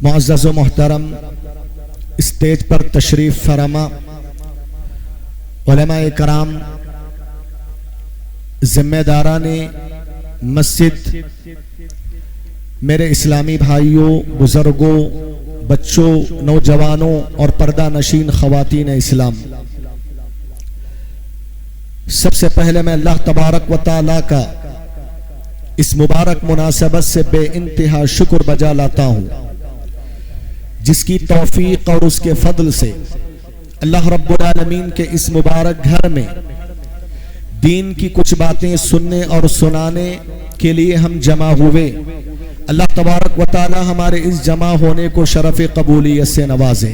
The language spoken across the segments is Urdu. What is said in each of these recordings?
معزز و محترم اسٹیج پر تشریف فرما علماء کرام، ذمہ داران مسجد، میرے اسلامی بھائیوں، بزرگوں، بچوں، نوجوانوں اور پردہ نشین خواتین اسلام، سب سے پہلے میں اللہ تبارک و تعالیٰ کا اس مبارک مناسبت سے بے انتہا شکر بجا لاتا ہوں، جس کی توفیق اور اس کے فضل سے اللہ رب العالمین کے اس مبارک گھر میں دین کی کچھ باتیں سننے اور سنانے کے لیے ہم جمع ہوئے۔ اللہ تبارک و تعالی ہمارے اس جمع ہونے کو شرف قبولیت سے نوازے۔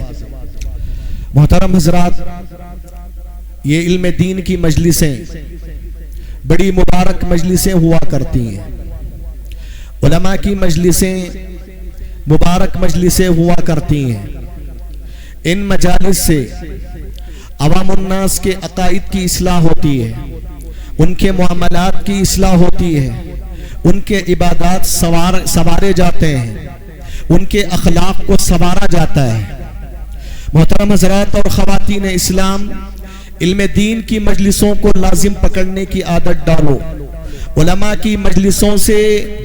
محترم حضرات، یہ علم دین کی مجلسیں بڑی مبارک مجلسیں ہوا کرتی ہیں، علماء کی مجلسیں مبارک مجلسیں ہوا کرتی ہیں۔ ان مجالس سے عوام الناس کے عقائد کی اصلاح ہوتی ہے، ان کے معاملات کی اصلاح ہوتی ہے، ان کے عبادات سوارے جاتے ہیں، ان کے اخلاق کو سوارا جاتا ہے۔ محترم حضرات اور خواتین اسلام، علم دین کی مجلسوں کو لازم پکڑنے کی عادت ڈالو، علماء کی مجلسوں سے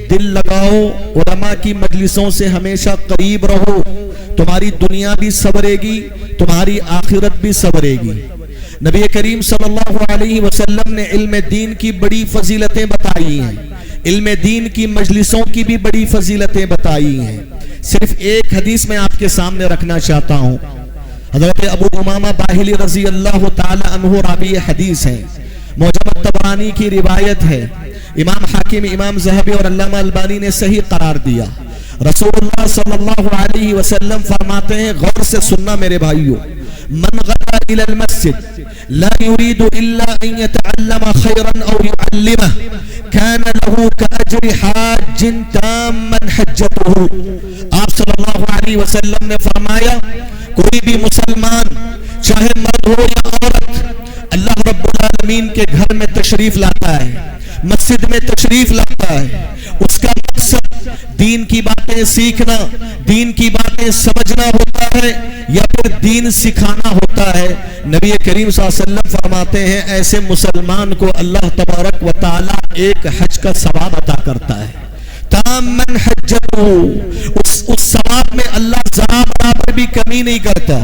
دل لگاؤ، علماء کی مجلسوں سے ہمیشہ قریب رہو، تمہاری دنیا بھی سنورے گی، تمہاری آخرت بھی سنورے گی۔ نبی کریم صلی اللہ علیہ وسلم نے علم دین کی بڑی فضیلتیں بتائی ہیں، علم دین کی مجلسوں کی بھی بڑی فضیلتیں بتائی ہیں۔ صرف ایک حدیث میں آپ کے سامنے رکھنا چاہتا ہوں۔ حضرت ابو امامہ باہلی رضی اللہ تعالی عنہ راوی حدیث ہیں، معجم الطبرانی کی روایت ہے، امام حاکم، امام ذہبی اور علامہ البانی نے صحیح قرار دیا۔ رسول اللہ صلی اللہ علیہ وسلم فرماتے ہیں، غور سے سننا میرے بھائیوں، من غدا الى المسجد لا يريد الا ان يتعلم خيرا او يعلمه كان له كاجر حاج تاما حجته۔ آپ صلی اللہ علیہ وسلم نے فرمایا، کوئی بھی مسلمان چاہے مرد ہو یا عورت، اللہ رب العالمین کے گھر میں تشریف لاتا ہے، مسجد میں تشریف لاتا ہے، اس کا مقصد دین کی باتیں سیکھنا، دین کی باتیں سمجھنا ہوتا ہے یا پھر دین سکھانا ہوتا ہے۔ نبی کریم صلی اللہ علیہ وسلم فرماتے ہیں، ایسے مسلمان کو اللہ تبارک و تعالی ایک حج کا ثواب عطا کرتا ہے، تامن حجتہ، اس ثواب میں اللہ ذرا برابر بھی کمی نہیں کرتا۔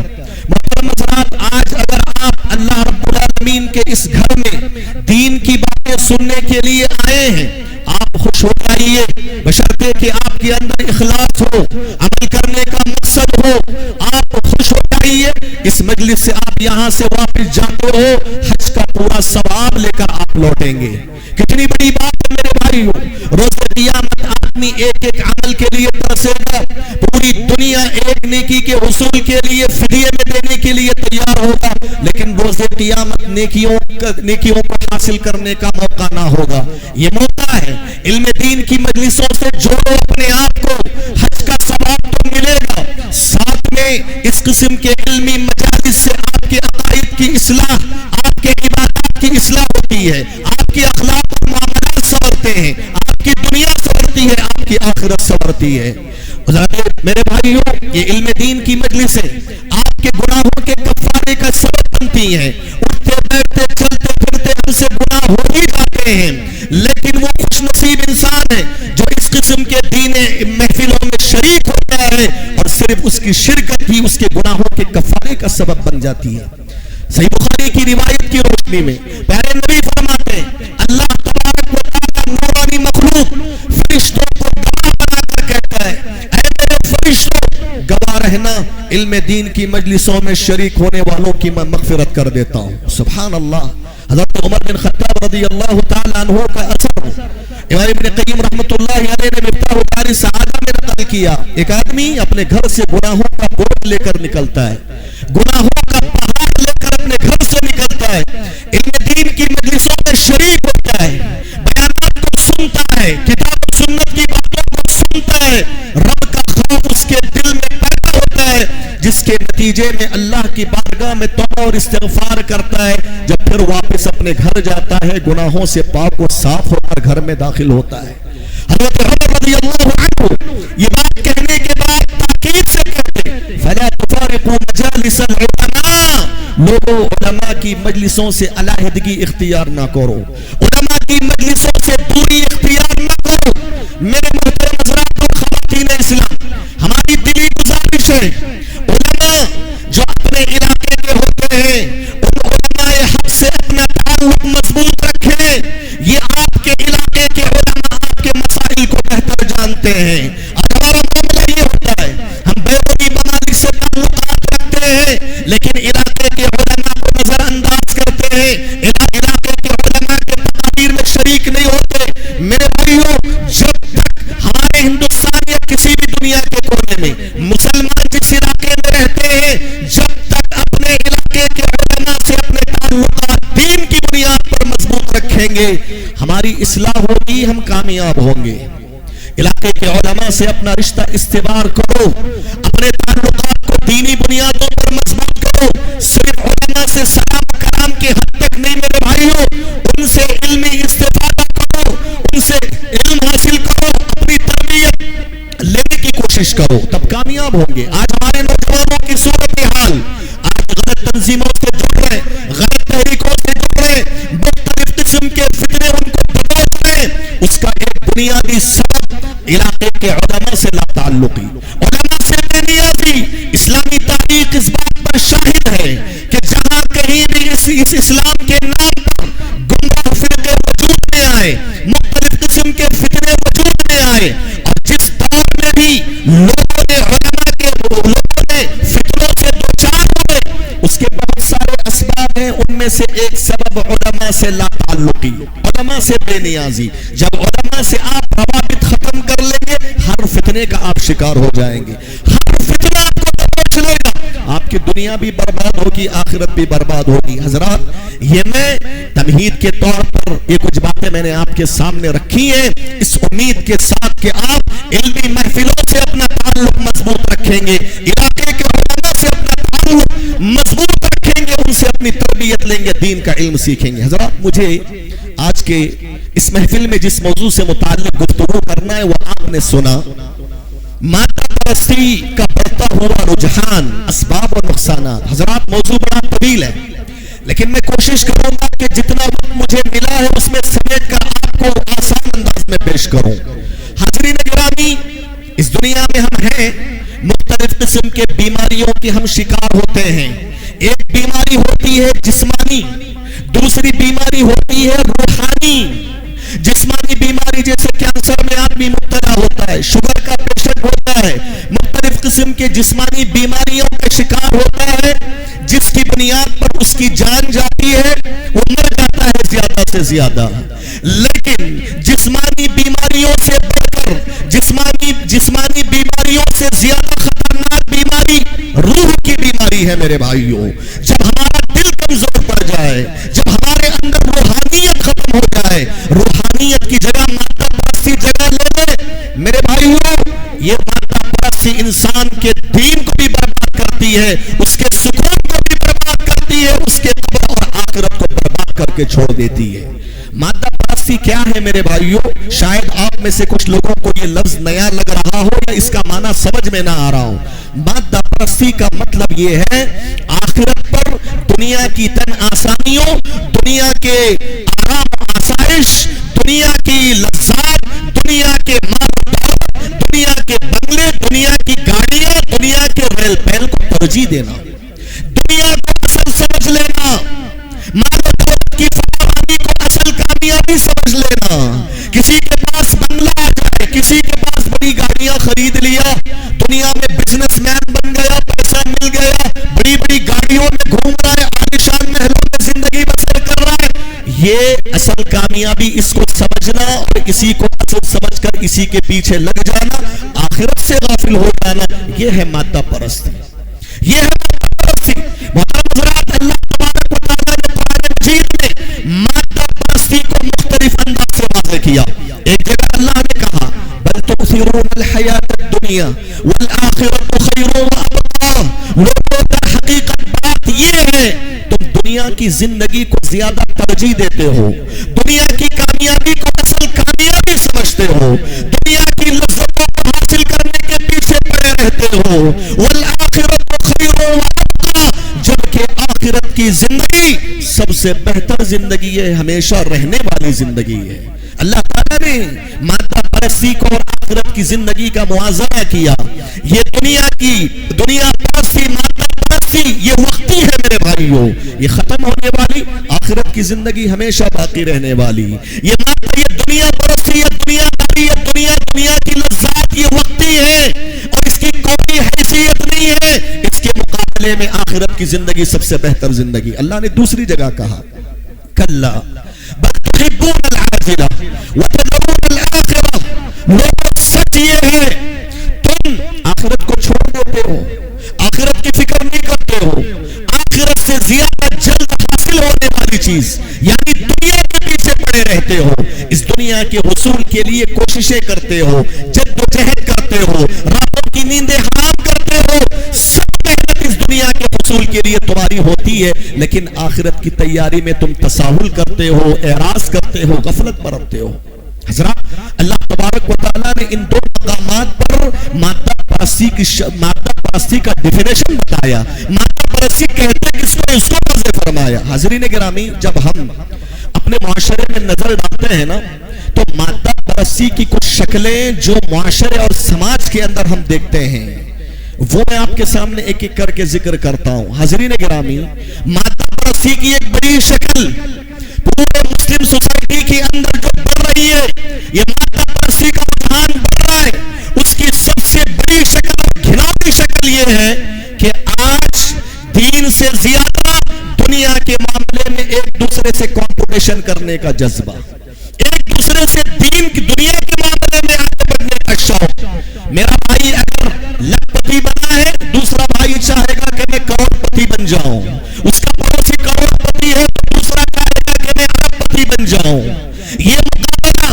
محترم حضرات، آج اگر آپ اللہ رب العالمین کے اس گھر میں دین کی باتیں سننے کے لیے آئے ہیں، آپ خوش ہو جائیے، بشرطے کہ آپ کے اندر اخلاص ہو، عمل کرنے کا مقصد ہو، آپ خوش ہو جائیے۔ اس مجلس سے آپ یہاں سے واپس جاتے ہو، حج کا پورا ثواب لے کر آپ لوٹیں گے۔ کتنی بڑی بات ہے میرے بھائیو، روز قیامت آدمی ایک ایک عمل کے لیے ترسے گا، پوری دنیا ایک نیکی کے حصول کے لیے فدیے میں دینے کے لیے تیار ہوگا، لیکن روز قیامت نیکیوں کو حاصل کرنے کا موقع نہ ہوگا۔ یہ موقع ہے، علم دین کی مجلسوں سے جوڑو اپنے آپ کو، حج کا ثواب تو ملے گا، ساتھ میں اس قسم کے علمی مجالس سے آپ کے عقائد کی اصلاح، آپ کے عبادات کی اصلاح ہوتی ہے، آپ کی اخلاق اور معاملات سنورتے ہیں، آپ کی دنیا سنورتی ہے، آپ کی آخرت سنورتی ہے۔ میرے بھائیوں، یہ علم دین کی مجلسیں آپ کے گناہوں کے کفارے کا سبب بنتی ہیں۔ اٹھتے بیٹھتے چلتے پھرتے ہم سے گناہ ہو ہی جاتے ہیں، لیکن وہ خوش نصیب انسان ہے جو اس قسم کے دین محفلوں میں شریک ہوتا ہے اور صرف اس کی شرکت ہی اس کے گناہوں کے کفارے کا سبب بن جاتی ہے۔ صحیح بخاری کی روایت کی روشنی میں پیارے نبی فرماتے ہیں، اللہ تبارک و تعالی نورانی مخلوق فرشتوں کو گواہ بنا کر کہتا ہے، اے میرے فرشتوں، گواہ رہنا، علم دین کی مجلسوں میں شریک ہونے والوں کی میں مغفرت کر دیتا ہوں۔ سبحان اللہ۔ حضرت عمر بن خطاب رضی اللہ تعالی عنہ کا اثر امام ابن قیم رحمۃ اللہ علیہ نے مفتاح دار السعادہ میں نقل کیا، ایک آدمی اپنے گھر سے گناہوں کا بوجھ لے کر نکلتا ہے، گناہوں کا پہاڑ لے کر اپنے گھر سے نکلتا ہے، علم دین کی مجلسوں میں شریک ہوتا ہے، بیانات کو سنتا ہے، کتاب و سنت کی باتوں کو سنتا ہے، رب کا خوف اس کے دل میں پیدا ہوتا ہے، جس کے نتیجے میں اللہ کی بارگاہ میں توبہ اور استغفار کرتا ہے۔ جب پھر واپس اپنے گھر جاتا ہے، گناہوں سے پاک و صاف ہو کر گھر میں داخل ہوتا ہے۔ حضرت عمر رضی اللہ عنہ یہ بات کہنے کے بعد تاکید سے کی مجلسوں سے علیحدگی اختیار نہ کرو، علماء کی مجلسوں سے دوری اختیار نہ کرو۔ میرے محترم حضرات اور خواتین اسلام، ہماری دلی گزارش ہے، علماء جو اپنے علاقے کے ہوتے ہیں ان علماء حق سے اپنا تعلق مضبوط رکھیں۔ یہ آپ کے علاقے کے علماء آپ کے مسائل کو بہتر جانتے ہیں۔ اور ہمارا معاملہ یہ ہوتا ہے، ہم بیرونی ممالک سے تعلقات رکھتے ہیں لیکن علاقے کے علماء کو نظر انداز کرتے ہیں، علاقے کے علماء کے تقاریر میں شریک نہیں ہوتے۔ میرے بھائیوں، جب تک ہمارے ہندوستان یا کسی بھی دنیا کے کونے میں مسلمان جس علاقے میں رہتے ہیں، جب تک اپنے علاقے کے علماء سے اپنے تعلقات دین کی بنیاد پر مضبوط رکھیں گے، ہماری اصلاح ہوگی، ہم کامیاب ہوں گے۔ علاقے کے علماء سے اپنا رشتہ استوار کرو، اپنے تعلقات کو دینی بنیادوں پر مضبوط کرو۔ صرف علماء سے سلام کرام کے حد تک نہیں میرے بھائیوں، ان سے علمی استفادہ کرو، ان سے علم حاصل کرو، اپنی تربیت لینے کی کوشش کرو، تب کامیاب ہوں گے۔ آج ہمارے نوجوانوں کی صورتحال، آج غلط تنظیموں سے جڑ رہے، غلط تحریکوں سے جڑ رہے، مختلف قسم کے فتنے ان کو دبوچ رہے۔ اس کا ایک بنیادی سبب علاقے کے علماء سے لا تعلقی، علماء سے بے نیازی۔ اسلامی تاریخ اس بات پر شاہد ہے کہ جہاں کہیں بھی اس اسلام کے نام پر گمراہ فرقے وجود میں آئے، مختلف قسم کے فتنے وجود میں آئے، اور جس دور میں بھی لوگوں نے علماء کے فتنوں سے دوچار ہوئے، اس کے بہت سارے اسباب ہیں۔ ان میں سے ایک سبب علماء سے لا تعلقی، علماء سے بے نیازی۔ جب علماء سے آپ روابط ختم کر لیں گے، ہر فتنے کا آپ شکار ہو جائیں گے، ہر فتنہ آپ کو دبوچ لے گا، آپ کی دنیا بھی برباد ہوگی، آخرت بھی برباد ہوگی۔ حضرات، یہ میں تمہید کے طور پر یہ کچھ باتیں میں نے آپ کے سامنے رکھی ہیں، اس امید کے ساتھ کہ آپ علمی محفلوں سے اپنا تعلق مضبوط رکھیں گے، علاقے کے علماء سے اپنا تعلق مضبوط رکھیں گے، ان سے اپنی تربیت لیں گے، دین کا علم سیکھیں گے۔ حضرات، مجھے آج کے اس محفل میں جس موضوع سے متعلق گفتگو کرنا ہے وہ آپ نے سنا، مادہ پرستی کا بڑھتا ہوا رجحان، اسباب اور نقصانات۔ حضرات، موضوع بڑا طویل ہے لیکن میں کوشش کروں گا کہ جتنا وقت مجھے ملا ہے اس میں سمیٹ کر آپ کو آسان انداز میں پیش کروں۔ حاضرین گرامی، اس دنیا میں ہم ہیں، مختلف قسم کے بیماریوں کے ہم شکار ہوتے ہیں۔ ایک بیماری ہوتی ہے جسمانی، دوسری بیماری ہوتی ہے روحانی۔ جسمانی بیماری جیسے کینسر میں آدمی مبتلا ہوتا ہے، شوگر کا پیشنٹ ہوتا ہے، مختلف قسم کے جسمانی بیماریوں کا شکار ہوتا ہے، جس کی بنیاد پر اس کی جان جاتی ہے، وہ مر جاتا ہے زیادہ سے زیادہ۔ لیکن جسمانی بیماریوں سے بڑھ کر، جسمانی بیماریوں سے زیادہ خطرناک بیماری روح کی بیماری ہے میرے بھائیوں۔ جب ہمارا دل کمزور پڑ جائے، جب ہمارے اندر روحانیت ختم ہو جائے، روحانیت کی جگہ مادہ پرستی جگہ لے لے، میرے بھائیوں، یہ مادہ پرستی انسان کے دین کو بھی برباد کرتی ہے، اس کے سکون کو بھی برباد کرتی ہے، اس کے قبر اور آخرت کو برباد کر کے چھوڑ دیتی ہے۔ مادہ پرستی کیا ہے میرے بھائیوں؟ شاید آپ میں سے کچھ لوگوں کو یہ لفظ نیا لگ رہا ہو یا اس کا معنی سمجھ میں نہ آ رہا ہو۔ مادہ پرستی کا مطلب یہ ہے آخرت پر دنیا کی تن آسانیوں، دنیا کے آرام و آسائش، دنیا کی لذات، دنیا کے مال و دولت، دنیا کے بنگلے، دنیا کی گاڑیاں، دنیا کے ریل پیل کو ترجیح دینا، دنیا کو اصل سمجھ لینا، مال و دولت کی فراوانی کو اصل کامیابی سمجھ لینا۔ کسی کے پاس بنگلہ آ جائے، کسی کے پاس بڑی گاڑیاں خرید لیا، دنیا میں بزنس مین بن گیا، پیسہ مل گیا، بڑی بڑی گاڑیوں میں گھوم رہا ہے، عالیشان محلوں میں زندگی بسر کر رہا ہے۔ یہ اصل کامیابی، اس کو سمجھنا اور اسی کو اصل سمجھ کر اسی کے پیچھے لگ جانا، آخرت سے غافل ہو جانا، یہ ہے مادہ پرستی، یہ ہے مادہ پرستی۔ محترم حضرات، اللہ تبارک و تعالیٰ نے قرآن مجید میں مادہ پرستی کو مختلف انداز سے واضح کیا۔ ایک جگہ اللہ نے کہا بل تؤثرون الحیات الدنیا والآخرۃ خیر وابقیٰ، لوگوں کا حقیقت بات یہ ہے تم دنیا کی زندگی کو زیادہ ترجیح دیتے ہو، دنیا کی کامیابی کو اصل کامیابی سمجھتے ہو، دنیا کی لذتوں کو حاصل کرنے کے پیچھے پڑے رہتے ہو، والآخرۃ خیر وابقیٰ، جبکہ آخرت کی زندگی سب سے بہتر زندگی ہے، ہمیشہ رہنے والی زندگی ہے۔ اللہ تعالیٰ نے مادہ پرستی کو اور آخرت کی زندگی کا موازنہ کیا۔ یہ دنیا پرستی، مادہ پرستی یہ وقتی ہے میرے بھائیوں، یہ ختم ہونے والی، آخرت کی زندگی ہمیشہ باقی رہنے والی۔ یہ دنیا پرستی، یہ دنیا داری، یہ دنیا کی لذات یہ وقتی ہے اور اس کی کوئی حیثیت نہیں ہے، اس کے مقابلے میں آخرت کی زندگی سب سے بہتر زندگی۔ اللہ نے دوسری جگہ کہا کلا بل تحبون العاجلہ وتذرون الآخرہ، لوگوں سچ یہ ہے تم آخرت کو چھوڑ دیتے ہو، آخرت کی فکر نہیں کرتے ہو، آخرت سے زیادہ جلد حاصل ہونے والی چیز یعنی دنیا کے پیچھے پڑے رہتے ہو، اس دنیا کے حصول کے لیے کوششیں کرتے ہو، جد و جہد کرتے ہو، راتوں کی نیندیں حرام کرتے ہو، سب محنت اس دنیا کے حصول کے لیے تمہاری ہوتی ہے، لیکن آخرت کی تیاری میں تم تساہل کرتے ہو، اعراض کرتے ہو، غفلت برتتے ہو۔ حضرات، اللہ تبارک و تعالیٰ نے ان دو مقامات پر مادہ پرستی کا ڈیفینیشن بتایا۔ مادہ پرستی کہتے کس کو، اس کو واضح فرمایا۔ حاضرین گرامی، جب ہم اپنے معاشرے میں نظر ڈالتے ہیں نا تو مادہ پرستی کی کچھ شکلیں جو معاشرے اور سماج کے اندر ہم دیکھتے ہیں وہ میں آپ کے سامنے ایک ایک کر کے ذکر کرتا ہوں۔ حاضرین گرامی، مادہ پرستی کی ایک بڑی شکل پورے مسلم سوسائٹی کے اندر جو بڑھ رہی ہے، یہ مادہ پرستی کا رجحان بڑھ رہا ہے، اس کی سب سے بڑی شکل اور گھناؤنی شکل یہ ہے کہ آج دین سے زیادہ دنیا کے معاملے میں ایک دوسرے سے کمپٹیشن کرنے کا جذبہ، ایک دوسرے سے دنیا کے معاملے میں آگے بڑھنے کا شوق۔ میرا بھائی اگر لکھ پتی بنا ہے، دوسرا بھائی چاہے گا کہ میں کروڑ پتی بن جاؤں، اس کا پڑوسی کروڑ پتی ہے تو دوسرا چاہے گا کہ میں ارب پتی بن جاؤں۔ یہ مقابلہ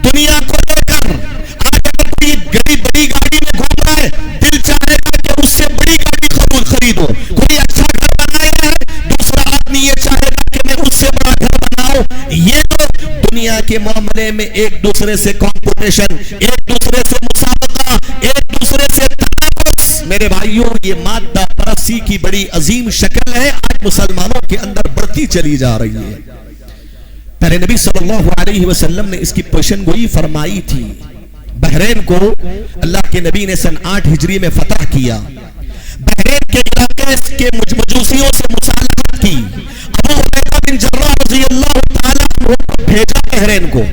دنیا کو لے کر، آج اگر کوئی بڑی گاڑی میں گھوم رہا ہے، دل چاہے گا کہ اس سے بڑی گاڑی خریدو، کوئی اچھا گھر بنایا ہے، دوسرا آدمی یہ چاہے گا کہ میں اس سے بڑا گھر بناؤں۔ یہ تو دنیا کے معاملے میں ایک دوسرے سے کمپٹیشن، ایک دوسرے سے مسابقہ، ایک دوسرے سے تنافس، میرے بھائیوں یہ مادہ پرستی کی بڑی عظیم شکل ہے، آج مسلمانوں کے اندر بڑھتی چلی جا رہی ہے۔ پہلے نبی صلی اللہ علیہ وسلم نے اس کی پیشن گوئی فرمائی تھی۔ بحرین کو اللہ کے نبی نے سن 8 ہجری میں فتح کیا، بحرین کے علاقے کے مجوسیوں سے مصالحت کی، ابو عبیدہ بن جراح رضی اللہ تعالیٰ عنہ کو بھیجا بحرین کو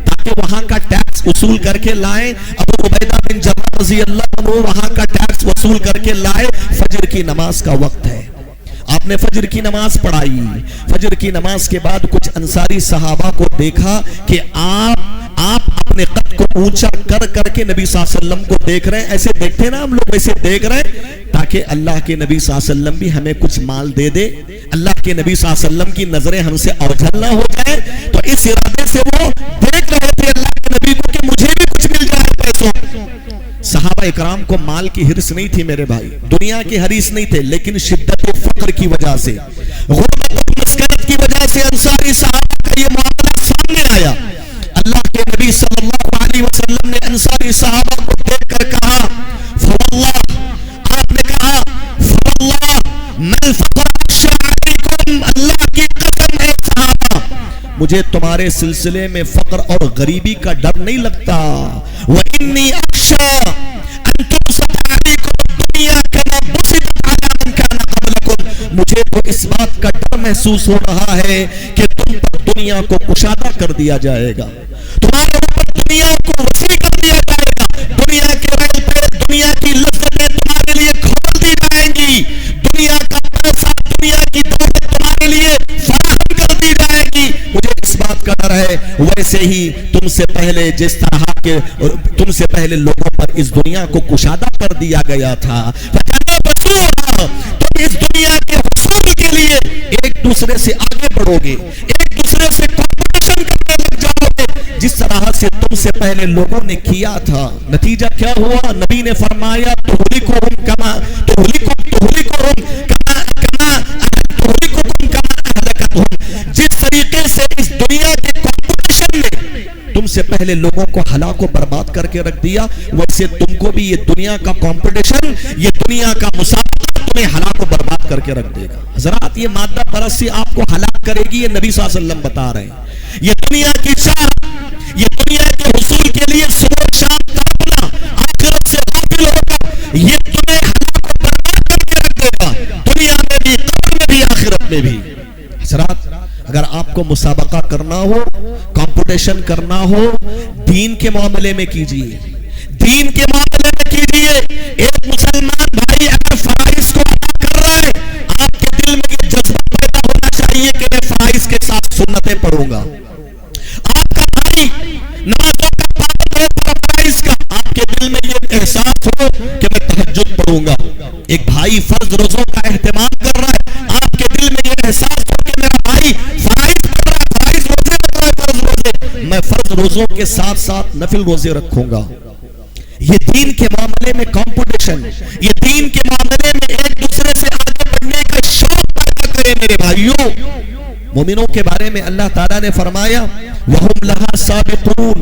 تاکہ وہاں کا ٹیکس وصول کر کے لائیں۔ ابو عبیدہ بن جراح رضی اللہ عنہ وہاں کا ٹیکس وصول کر کے لائے۔ فجر کی نماز کا وقت ہے، آپ نے فجر کی نماز پڑھائی۔ فجر کی نماز کے بعد کچھ انصاری صحابہ کو دیکھا کہ آپ اپنے قد کو اونچا کر کر کے نبی صلی اللہ علیہ وسلم کو دیکھ رہے ہیں، ایسے دیکھتے نا ہم لوگ، ویسے دیکھ رہے ہیں تاکہ اللہ کے نبی صلی اللہ علیہ وسلم بھی ہمیں کچھ مال دے دے، اللہ کے نبی صلی اللہ علیہ وسلم کی نظریں ہم سے اوجھل نہ ہو جائے۔ تو اس ارادے سے وہ دیکھ رہے تھے اللہ کے نبی کو کہ مجھے بھی کچھ مل جائے پیسوں۔ صحابہ اکرام کو مال کی حرص نہیں تھی میرے بھائی، دنیا کی حریص نہیں تھے، لیکن شدت و فقر کی وجہ سے، غربت و مسکنت کی وجہ سے انصاری صحابہ کا یہ معاملہ سامنے آیا۔ اللہ کے نبی صلی اللہ علیہ وسلم نے انصاری صحابہ کو دیکھ کر کہا فواللہ، آپ نے کہا فواللہ من فقر اخشى علیکم، اللہ کی قسم ہے صحابہ مجھے تمہارے سلسلے میں فقر اور غریبی کا ڈر نہیں لگتا، وَإِنِّي أَخْشَىٰ أَن تُبْسَطَ عَلَيْكُمُ الدُّنْيَا كَمَا بُسِطَتْ عَلَىٰ مَنْ كَانَ قَبْلَكُمْ، مجھے تو اس بات کا ڈر محسوس ہو رہا ہے کہ تم پر دنیا کو کشادہ کر دیا جائے گا، تمہارے اوپر دنیا کو وسیع کر دیا جائے گا، دنیا کے ریل پہ دنیا کی لذتیں تمہارے لیے کھول دی جائیں گی، دنیا کا پیسہ، دنیا کی دولت تمہارے لیے فراہم کر دی جائے گی، مجھے اس بات کا ڈر ہے۔ ویسے ہی تم سے پہلے جس طرح کے تم سے پہلے لوگوں پر اس دنیا کو کشادہ کر دیا گیا تھا، تم اس دنیا کے حصول کے لیے ایک دوسرے سے آگے بڑھو گے، ایک دوسرے سے کمپٹیشن کرنے لگ جاؤ گے جس طرح سے تم سے پہلے لوگوں نے کیا تھا۔ نتیجہ کیا ہوا؟ نبی نے فرمایا تہلکہم کما اہلکتہم، جس طریقے سے اس دنیا کے کمپٹیشن نے تم سے پہلے لوگوں کو ہلاک و برباد کر کے رکھ دیا، ویسے تم کو بھی یہ دنیا کا کمپٹیشن، یہ دنیا کا مسابقہ تمہیں ہلاک و برباد کر کے رکھ دے گا. حضرات یہ مادہ پرستی آپ کو ہلاک کرے گی، یہ نبی صلی اللہ علیہ وسلم بتا رہے ہیں. یہ دنیا کی چاہت، یہ دنیا کے حصول کے لیے صبح شام کامنا، آخرت سے غافل ہو کر یہ تمہیں ہلاک و برباد کر کے رکھ دے گا، دنیا میں بھی، قبر میں بھی، آخرت میں بھی. حضرات اگر آپ کو مسابقہ کرنا ہو، کمپٹیشن کرنا ہو، دین کے معاملے میں کیجئے، دین کے معاملے میں کیجئے. ایک مسلمان بھائی اگر فرائض کو ادا کر رہا ہے، آپ کے دل میں یہ جذبہ پیدا ہونا چاہیے کہ میں فرائض کے ساتھ سنتیں پڑھوں گا. آپ کا بھائی نمازوں کا پابند ہے، فرائض کا، آپ کے دل میں یہ احساس ہو کہ میں تہجد پڑھوں گا. ایک بھائی فرض روزوں کا اہتمام کر رہا ہے، آپ کے دل میں یہ احساس ہو کہ میرا بھائی فرائض پڑھ رہا ہے، فرائض روزے رکھ رہا ہے، فرض روزے، میں فرض روزوں کے ساتھ ساتھ نفل روزے رکھوں گا. یہ دین کے معاملے میں کمپٹیشن، یہ دین کے معاملے میں ایک دوسرے سے آگے بڑھنے کا شوق پیدا کرے. میرے بھائیوں، مومنوں کے بارے میں اللہ تعالیٰ نے فرمایا وَهُمْ لَهَا سَابِقُونَ.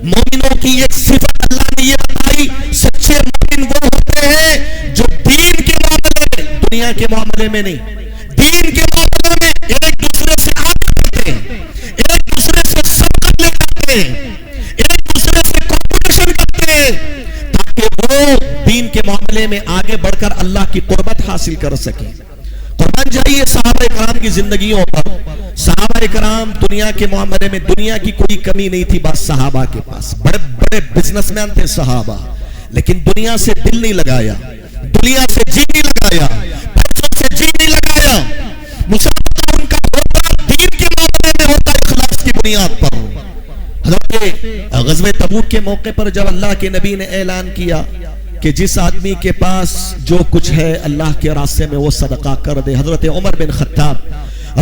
مومنوں کی ایک صفت اللہ نے یہ بتائی، سچے مومن وہ ہوتے ہیں جو دین کے معاملے میں، دنیا کے معاملے میں نہیں، دین کے معاملے میں ایک دوسرے سے آگے بڑھتے ہیں، ایک دوسرے سے سبقت لے جاتے ہیں، ایک دوسرے سے کمپٹیشن کرتے ہیں، تاکہ وہ دین کے معاملے میں آگے بڑھ کر اللہ کی قربت حاصل کر سکیں. قربان جائیے صحابہ کرام کی زندگیوں پر. صحابہ کرام دنیا کے معاملے میں دنیا کی کوئی کمی نہیں تھی. بس صحابہ کے پاس بڑے بڑے بزنس مین تھے صحابہ، لیکن دنیا سے دل نہیں لگایا، دنیا سے جی نہیں لگایا، پیسوں سے جی نہیں لگایا. مسابقہ ان کا ہوتا دین کے معاملے میں ہوتا، اخلاص کی بنیاد پر. حضرت غزوہ تبوک کے موقع پر جب اللہ کے نبی نے اعلان کیا کہ جس آدمی کے پاس جو کچھ ہے اللہ کے راستے میں وہ صدقہ کر دے، حضرت عمر بن خطاب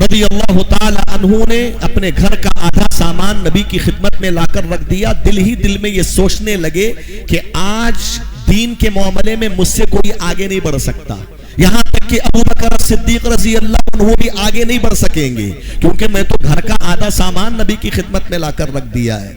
رضی اللہ تعالی عنہ نے اپنے گھر کا آدھا سامان نبی کی خدمت میں لا کر رکھ دیا. دل ہی دل میں یہ سوچنے لگے کہ آج دین کے معاملے میں مجھ سے کوئی آگے نہیں بڑھ سکتا، یہاں تک کہ ابو بکر صدیق رضی اللہ عنہ بھی آگے نہیں بڑھ سکیں گے، کیونکہ میں تو گھر کا آدھا سامان نبی کی خدمت میں لا کر رکھ دیا ہے.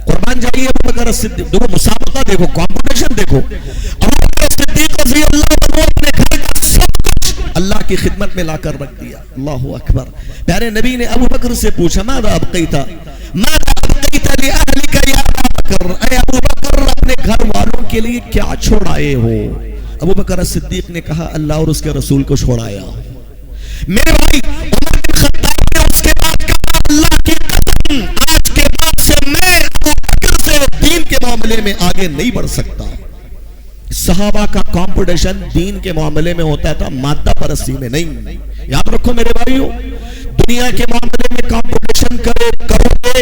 قربان جائیے ابو بکر صدیق، دیکھو مسابقہ، دیکھو کمپٹیشن، دیکھو ابو بکر صدیق رضی اللہ عنہ اپنے گھر کا سب کچھ اللہ کی خدمت میں لا کر رکھ دیا. اللہ اکبر. پیارے نبی نے ابو بکر سے پوچھا ماذا ابقیت لأہلک یا ابا بکر، اے ابو بکر اپنے گھر والوں کے لیے کیا چھوڑائے ہو؟ ابو بکر صدیق نے کہا اللہ اور اس کے رسول کو چھوڑایا. میرے بھائی عمر بن خطاب نے اس کے بعد کہا اللہ کی قسم آج کے بعد سے میں ابو بکر سے دین کے معاملے میں آگے نہیں بڑھ سکتا. صحابہ کا کمپٹیشن دین کے معاملے میں ہوتا تھا، مادہ پرستی میں نہیں. یاد رکھو میرے بھائیو، دنیا کے معاملے میں کمپٹیشن کرو گے،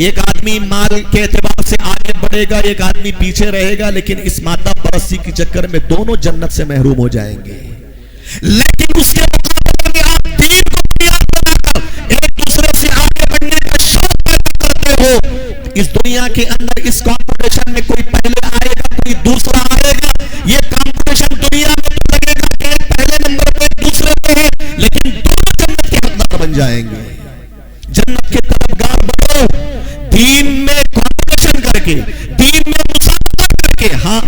ایک آدمی مال کے اعتبار سے آگے بڑھے گا، ایک آدمی پیچھے رہے گا، لیکن اس مادہ پرستی کے چکر میں دونوں جنت سے محروم ہو جائیں گے. لیکن اس کے مقابلے میں آپ دین کو بنیاد بنا کر ایک دوسرے سے آگے بڑھنے کا شوق پیدا کرتے ہو. اس دنیا کے اندر اس کمپٹیشن میں کوئی پہلے آئے گا، کوئی دوسرا آئے گا. یہ کمپٹیشن دنیا میں تو لگے گا کہ ایک پہلے نمبر پہ دوسرے پہ ہے، لیکن دونوں جنت کے حقدار بن جائیں گے. جنت کے طلبگار بنو، دین میں کمپٹیشن کر کے، دین میں مسابقہ کر کے. ہاں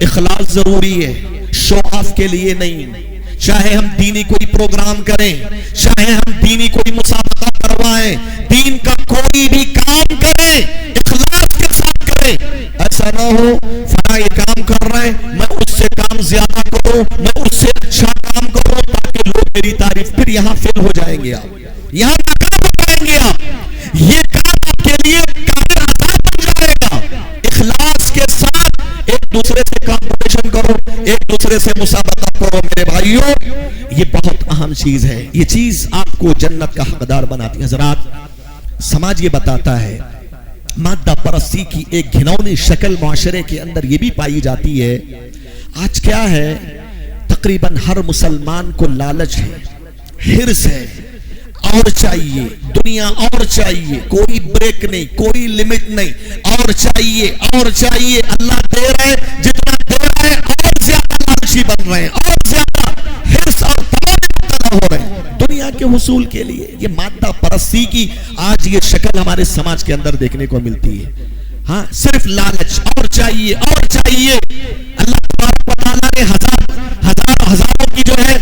اخلاص ضروری ہے، شو آف کے لیے نہیں. چاہے ہم دینی کوئی پروگرام کریں، چاہے ہم دینی کوئی مسابقہ کروائیں، دین کا کوئی بھی کام کریں اخلاص کے ساتھ کریں. ایسا نہ ہو فلاں یہ کام کر رہے ہیں میں اس سے کام زیادہ کروں، میں اس سے اچھا کام کروں تاکہ لوگ میری تعریف. پھر یہاں فیل ہو جائیں گے، آپ یہاں ناکام ہو جائیں گے. آپ یہ کام آپ کے لیے کافی آسان بن جائے گا. اخلاص کے ساتھ ایک دوسرے سے کمپٹیشن کرو، ایک دوسرے سے مسابقہ کرو. میرے بھائیوں یہ بہت اہم چیز ہے، یہ چیز آپ کو جنت کا حقدار بناتی ہے. حضرات سماج یہ بتاتا ہے مادہ پرستی کی ایک گھناؤنی شکل معاشرے کے اندر یہ بھی پائی جاتی ہے. آج کیا ہے، تقریباً ہر مسلمان کو لالچ ہے، حرص ہے، اور چاہیے، دنیا اور چاہیے، کوئی بریک نہیں، کوئی لمٹ نہیں، اور چاہیے اور چاہیے. اللہ دے رہا ہے جتنا دے رہا ہے، اور زیادہ لالچی بن رہے ہیں، اور زیادہ حرص اور تمام مبتلا ہو رہے ہیں دنیا کے حصول کے لیے. یہ مادہ پرستی کی آج یہ شکل ہمارے سماج کے اندر دیکھنے کو ملتی ہے. ہاں صرف لالچ، اور چاہیے اور چاہیے. اللہ تبارک و تعالیٰ نے ہزاروں کی جو ہے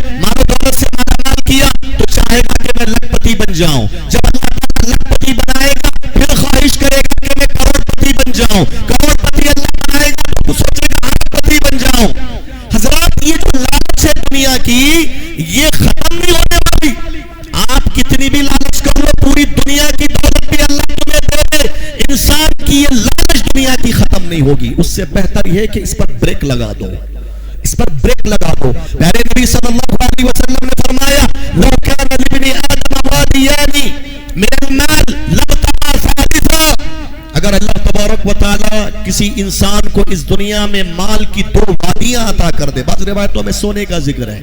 جاؤں. جب اللہ تعالیٰ لاکھپتی بنائے گا پھر خواہش کرے گا کہ میں کروڑپتی بن جاؤں. کروڑپتی اللہ بنائے گا تو سوچے گا اربپتی بن جاؤں. حضرات یہ جو لالچ ہے دنیا کی یہ ختم نہیں ہونے والی. آپ کتنی بھی لالچ کر لو پوری دنیا کی دولت بھی اللہ تمہیں دے دے, انسان کی یہ لالچ دنیا کی ختم نہیں ہوگی. اس سے بہتر یہ ہے کہ اس پر بریک لگا دو, اس پر بریک لگا دو. پیارے نبی صلی اللہ علیہ وسلم نے فرمایا لو کان لابن آدم وادیان من المال لابتغى ثالثا. اگر اللہ تبارک و تعالی کسی انسان کو اس دنیا میں مال کی 2 وادیاں عطا کر دے, بعض روایتوں میں سونے کا ذکر ہے,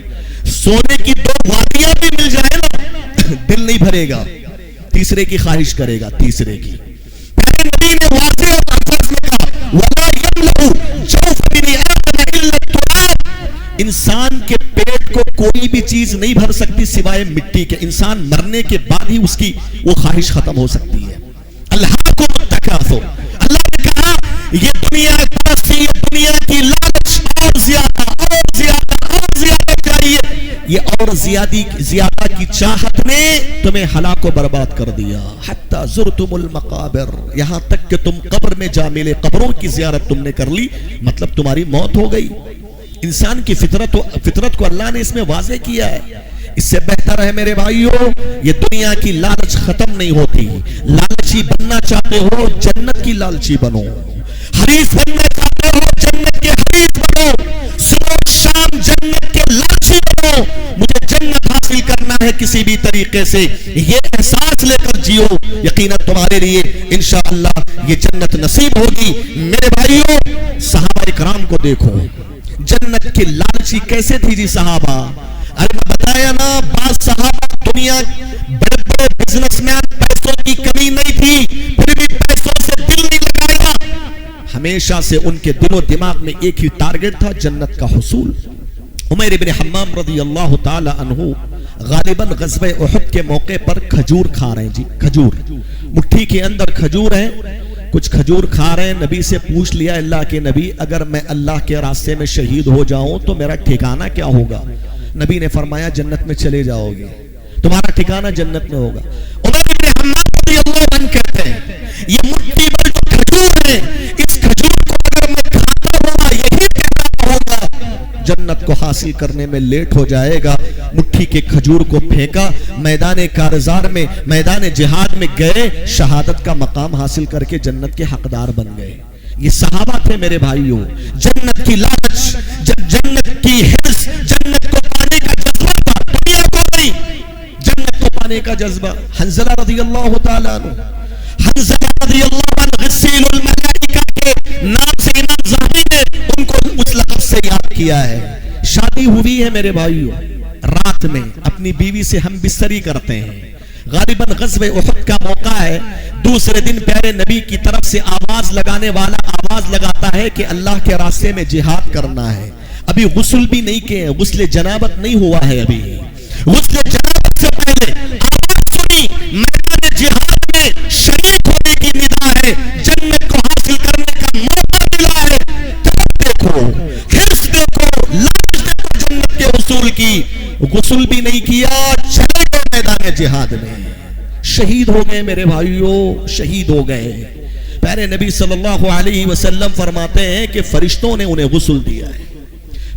سونے کی 2 وادیاں بھی مل جائے نا دل نہیں بھرے گا, تیسرے کی خواہش کرے گا, تیسرے کی. پیارے نبی نے واضح اور الفاظ میں کہا ولا يملأ جوف ابن آدم الا التراب. انسان کے پیٹ کو کوئی بھی چیز نہیں بھر سکتی سوائے مٹی کے. انسان مرنے کے بعد ہی اس کی وہ خواہش ختم ہو سکتی ہے. اللہ کو التکاثر, اللہ نے کہا یہ دنیا پرستی, یہ دنیا کی لالچ اور زیادہ اور زیادہ اور زیادہ چاہیے, یہ اور زیادہ کی چاہت نے تمہیں ہلاک و برباد کر دیا. حتی زرتم المقابر, یہاں تک کہ تم قبر میں جا ملے, قبروں کی زیارت تم نے کر لی, مطلب تمہاری موت ہو گئی. انسان کی فطرت کو اللہ نے اس میں واضح کیا ہے. اس سے بہتر ہے میرے بھائیوں یہ دنیا کی لالچ ختم نہیں ہوتی. لالچی بننا چاہتے ہو جنت کی لالچی بنو, حریف بننا چاہتے ہو جنت کے حریف بنو, صبح شام جنت کے لالچی بنو. مجھے جنت حاصل کرنا ہے کسی بھی طریقے سے, یہ احساس لے کر جیو, یقیناً تمہارے لیے انشاءاللہ یہ جنت نصیب ہوگی. میرے بھائیوں صحابہ اکرام کو دیکھو, جنت کی لالچی کیسے تھی جی صحابہ. ارے میں بتایا نا بعض صحابہ دنیا بڑے بڑے بزنس مین, پیسوں کی کمی نہیں تھی پھر بھی پیسوں سے دل نہیں لگایا. ہمیشہ سے ان کے دل و دماغ میں ایک ہی ٹارگٹ تھا, جنت کا حصول. عمیر بن حمام رضی اللہ تعالی عنہ غالباً غزوہ احد کے موقع پر کھجور کھا رہے ہیں جی, کھجور مٹھی کے اندر کھجور ہے, کچھ کھجور کھا رہے ہیں. نبی سے پوچھ لیا اللہ کے نبی اگر میں اللہ کے راستے میں شہید ہو جاؤں تو میرا ٹھکانہ کیا ہوگا. نبی نے فرمایا جنت میں چلے جاؤ گے, تمہارا ٹھکانہ جنت میں ہوگا. عمر بن حمام رضی اللہ عنہ کہتے ہیں یہ مٹھی بھر جو کھجور ہے, اس کھجور کو اگر میں کھاتا ہوا یہی ٹھکانہ ہوگا, جنت کو حاصل کرنے میں لیٹ ہو جائے گا. مٹھی کے کھجور کو پھینکا, میدان کارزار میں میدان جہاد میں گئے, شہادت کا مقام حاصل کر کے جنت کے حقدار بن گئے. یہ صحابہ تھے میرے بھائیوں. جنت کی لالچ, جنت کی حرص, جنت کو پانے کا جذبہ تھا, دنیا کو نہیں, جنت کو پانے کا جذبہ. حنظلہ رضی اللہ تعالیٰ عنہ, حنظلہ رضی اللہ عنہ غسیل الملائکہ کے نام سے امام زہبی نے ان کو اس لقب سے یاد کیا ہے. شادی ہوئی ہے میرے بھائیوں, رات میں اپنی بیوی سے ہم بستری کرتے ہیں, غالباً غزوہ احد کا موقع ہے. دوسرے دن پیارے نبی کی طرف سے آواز لگانے والا آواز لگاتا ہے کہ اللہ کے راستے میں جہاد کرنا ہے. ابھی غسل بھی نہیں کیے, غسل جنابت نہیں ہوا ہے. ابھی غسل جنابت سے پہلے آواز سنی, میدان جہاد میں شریک ہونے کی ندا ہے, جنت کو حاصل کرنے کا موقع ملا ہے. طرف دیکھو, حرص دیکھو, لالچ دیکھو جنت کے حصول کی. غسل بھی نہیں کیا, چلے گئے میدان جہاد میں, شہید ہو گئے میرے بھائیوں, شہید ہو گئے. پیارے نبی صلی اللہ علیہ وسلم فرماتے ہیں کہ فرشتوں نے انہیں غسل دیا ہے,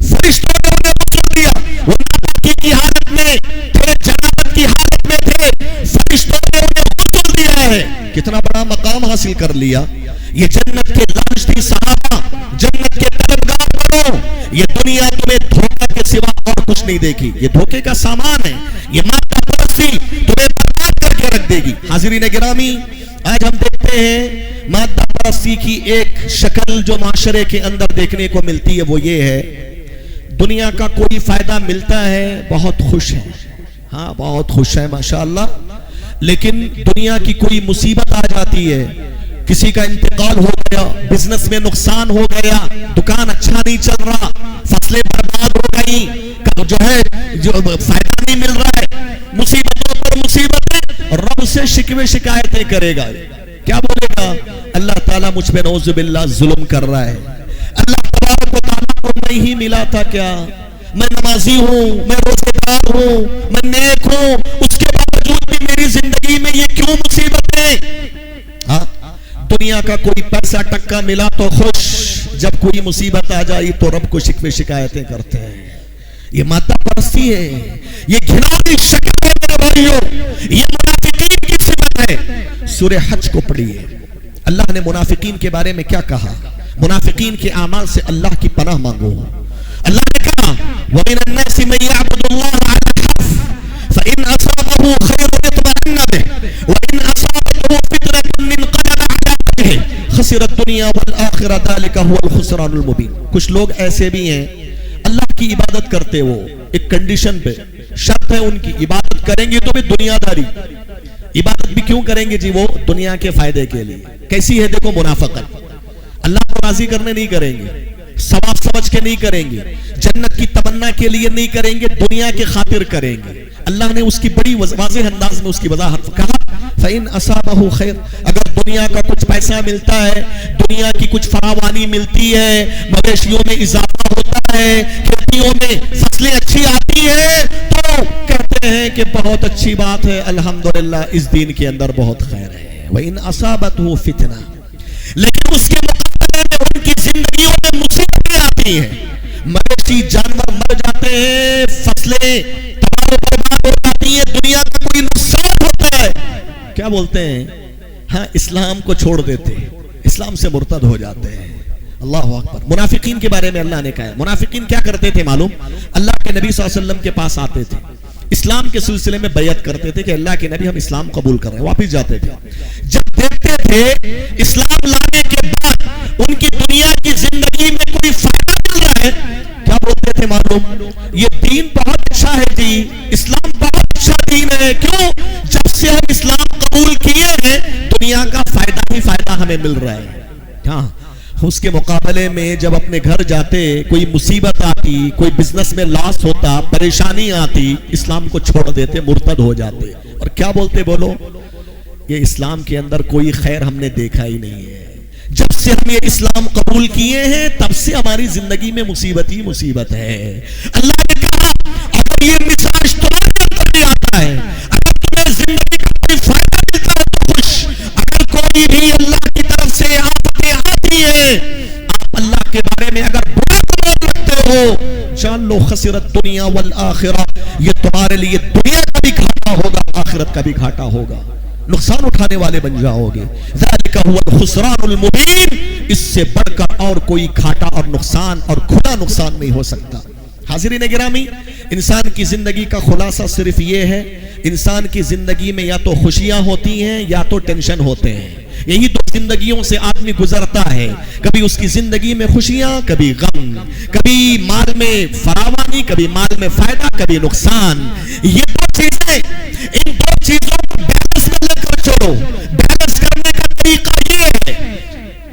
فرشتوں نے انہیں غسل دیا. وہ ناپاکی کی حالت میں تھے, جنابت کی حالت میں تھے, فرشتوں نے انہیں غسل دیا ہے. کتنا بڑا مقام حاصل کر لیا. یہ جنت کے لالچ تھی صحابہ, جنت کے طلبگار بنو. یہ دنیا تمہیں دھوکہ کے سوا اور کچھ نہیں دے گی, یہ دھوکے کا سامان ہے. یہ مادہ پرستی تمہیں برباد کر کے رکھ دے گی. حاضرین گرامی, آج ہم دیکھتے ہیں مادہ پرستی کی ایک شکل جو معاشرے کے اندر دیکھنے کو ملتی ہے, وہ یہ ہے دنیا کا کوئی فائدہ ملتا ہے بہت خوش ہے, ہاں بہت خوش ہے ماشاءاللہ, لیکن دنیا کی کوئی مصیبت آ جاتی ہے, کسی کا انتقال ہو گیا, بزنس میں نقصان ہو گیا, دکان اچھا نہیں چل رہا, فصلیں برباد ہو گئی, جو ہے جو فائدہ نہیں مل رہا ہے, مصیبتوں پر مصیبتیں, رب سے شکوے شکایتیں کرے گا. کیا بولے گا, اللہ تعالیٰ مجھ پہ نعوذ باللہ ظلم کر رہا ہے, اللہ تبارک و تعالیٰ کو میں ہی ملا تھا کیا, میں نمازی ہوں, میں روزے دار ہوں, میں نیک ہوں, اس کے باوجود بھی میری زندگی میں یہ کیوں مصیبت ہے؟ دنیا کا کوئی پیسہ ٹکا ملا تو خوش، جب کوئی مصیبت آ جائی تو رب کو شکوے شکایتیں کرتے ہیں. یہ مادہ پرستی ہے، یہ گھناؤنی شکل ہے میرے بھائیوں، یہ منافقین کی صفت ہے. سورہ حج کو پڑھیے، اللہ نے منافقین کے بارے میں کیا کہا؟ منافقین کے اعمال سے اللہ کی پناہ مانگو. اللہ نے کہا وَمِنَ النَّاسِ مَن يَعْبُدُ اللَّهَ عَلَى الْحَرْفِ فَإِنْ أَصَابَهُ خَيْرٌ اطْمَأَنَّ بِهِ وَإِنْ أَصَابَتْهُ فِتْنَةٌ انقلب عَلَى وَجْهِهِ خَسِرَ الدُّنْيَا وَالْآخِرَةَ ذَلِكَ هُوَ الْخُسْرَانُ الْمُبِينُ. کچھ لوگ ایسے بھی ہیں اللہ کی عبادت کرتے، وہ ایک کنڈیشن پہ، شرط ہے ان کی، عبادت کریں گے تو بھی دنیا داری. عبادت بھی کیوں کریں گے جی؟ وہ دنیا کے فائدے کے لیے. کیسی ہے دیکھو منافقت. اللہ کو راضی کرنے نہیں کریں گے، ثواب سمجھ کے نہیں کریں گے، جنت کی تمنا کے لیے نہیں کریں گے، دنیا کے خاطر کریں گے. اللہ نے اس کی بڑی واضح انداز میں اس کی وضاحت کہا فَإِنْ أَصَابَهُ خَيْرٌ، اگر دنیا کا کچھ پیسہ ملتا ہے، دنیا کی کچھ فراوانی ملتی ہے، مویشیوں میں اضافہ ہوتا ہے، کھیتیوں میں فصلیں اچھی آتی ہیں، تو کہتے ہیں کہ بہت اچھی بات ہے، الحمدللہ اس دین کے اندر بہت خیر ہے. وَإِنْ أَصَابَتْهُ فِتْنَةٌ، لیکن اس کے مقابلے میں ان کی زندگیوں میں مصیبتیں آتی ہیں، مویشی جانور مر جاتے ہیں، فصلیں تباہ و برباد ہو جاتی ہیں، دنیا کا کوئی نقصان ہوتا ہے، کیا بولتے ہیں؟ ہاں اسلام کو چھوڑ دیتے ہیں، اسلام سے مرتد ہو جاتے ہیں. اللہ اکبر. منافقین کے بارے میں اللہ نے کہا ہے. منافقین کیا کرتے تھے معلوم؟ اللہ کے نبی صلی اللہ علیہ وسلم کے پاس آتے تھے، اسلام کے سلسلے میں بیعت کرتے تھے کہ اللہ کے نبی ہم اسلام قبول کر رہے ہیں، واپس جاتے تھے. جب دیکھتے تھے اسلام لانے کے بعد ان کی دنیا کی زندگی میں کوئی فائدہ مل رہا ہے، کیا بولتے تھے معلوم؟ یہ دین بہت اچھا ہے جی، اسلام بہت اچھا دین ہے. کیوں؟ جب سے ہم اسلام قبول کیے ہیں دنیا کا فائدہ ہی فائدہ ہمیں مل رہا ہے. ہاں اس کے مقابلے میں جب اپنے گھر جاتے کوئی مصیبت آتی، کوئی بزنس میں لاس ہوتا، پریشانی آتی، اسلام کو چھوڑ دیتے، مرتد ہو جاتے. اور کیا بولتے؟ بولو یہ اسلام کے اندر کوئی خیر ہم نے دیکھا ہی نہیں ہے. جب سے ہم یہ اسلام قبول کیے ہیں تب سے ہماری زندگی میں مصیبت ہی مصیبت ہے. اللہ نے کہا اگر یہ مزاج تمہارے اندر بھی آتا ہے، اگر تمہیں زندگی کا کوئی فائدہ ملتا ہے تو خوش، اگر کوئی بھی اللہ کی طرف سے آفتیں آتی ہیں، آپ اللہ کے بارے میں اگر برا گمان رکھتے ہو، جان لو خسرت دنیا والآخرہ، یہ تمہارے لیے دنیا کا بھی گھاٹا ہوگا، آخرت کا بھی گھاٹا ہوگا، نقصان اٹھانے والے بن جاؤ گے. ذالک هو الخسران المبین، اس سے بڑھ کر اور کوئی گھاٹا اور نقصان اور کھلا نقصان نہیں ہو سکتا. حاضرین گرامی، انسان کی زندگی کا خلاصہ صرف یہ ہے، انسان کی زندگی میں یا تو خوشیاں ہوتی ہیں یا تو ٹینشن ہوتے ہیں. یہی دو زندگیوں سے آدمی گزرتا ہے، کبھی اس کی زندگی میں خوشیاں، کبھی غم، کبھی مال میں فراوانی، کبھی مال میں فائدہ، کبھی نقصان. یہ دو چیزیں، ان دو چیزوں کو بیلنس میں لے کر چلو. بیلنس کرنے کا طریقہ یہ ہے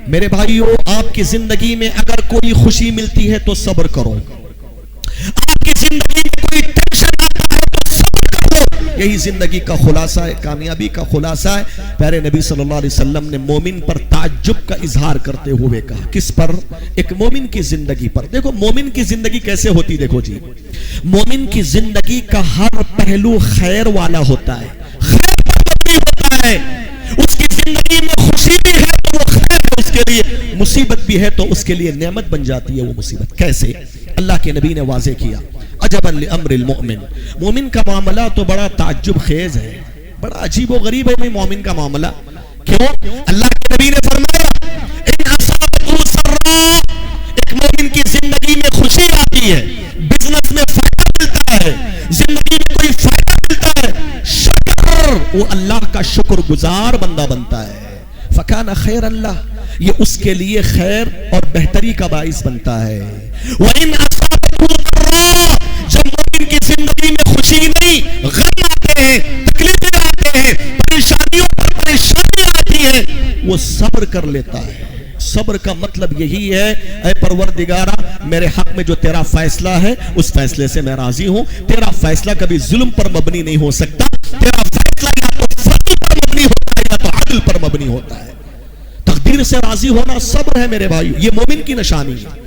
میرے بھائیو، آپ کی زندگی میں اگر کوئی خوشی ملتی ہے تو صبر کرو، آپ کی زندگی میں کوئی ٹینشن آتا ہے تو صبر کرو. یہی زندگی کا خلاصہ ہے، کامیابی کا خلاصہ ہے. پیارے نبی صلی اللہ علیہ وسلم نے مومن پر تعجب کا اظہار کرتے ہوئے کہا. کس پر؟ ایک مومن کی زندگی پر. دیکھو مومن کی زندگی کیسے ہوتی، دیکھو جی، مومن کی زندگی کا ہر پہلو خیر والا ہوتا ہے، خیر پر مبنی ہوتا ہے. اس کی زندگی میں خوشی بھی ہے تو وہ خیر ہے اس کے لیے، مصیبت بھی ہے تو اس کے لیے نعمت بن جاتی ہے وہ مصیبت. کیسے؟ اللہ کے نبی نے واضح کیا عجبا لامر المؤمن، مومن کا معاملہ تو بڑا تعجب خیز ہے، بڑا عجیب و غریب ہے مومن کا معاملہ. کیوں؟ اللہ کے نبی نے فرمایا ان اصابته سراء، ایک مومن کی زندگی میں خوشی آتی ہے، بزنس میں فائدہ ملتا ہے، زندگی میں کوئی فائدہ ملتا ہے، شکر، وہ اللہ کا شکر گزار بندہ بنتا ہے. فکان خیر اللہ، یہ اس کے لیے خیر اور بہتری کا باعث بنتا ہے. وَإِنْ أَصَابَتْهُ ضَرَّاء، جب مومن کی زندگی میں خوشی نہیں، غم آتے ہیں، تکلیفیں آتے ہیں، پریشانیوں پر پریشانیاں آتی ہیں، وہ صبر کر لیتا ہے. صبر کا مطلب یہی ہے اے پروردگارا میرے حق میں جو تیرا فیصلہ ہے اس فیصلے سے میں راضی ہوں. تیرا فیصلہ کبھی ظلم پر مبنی نہیں ہو سکتا، تیرا فیصلہ یا تو فضل پر مبنی ہوتا ہے یا تو عدل پر مبنی ہوتا ہے. تقدیر سے راضی ہونا صبر ہے میرے بھائی، یہ مومن کی نشانی ہے.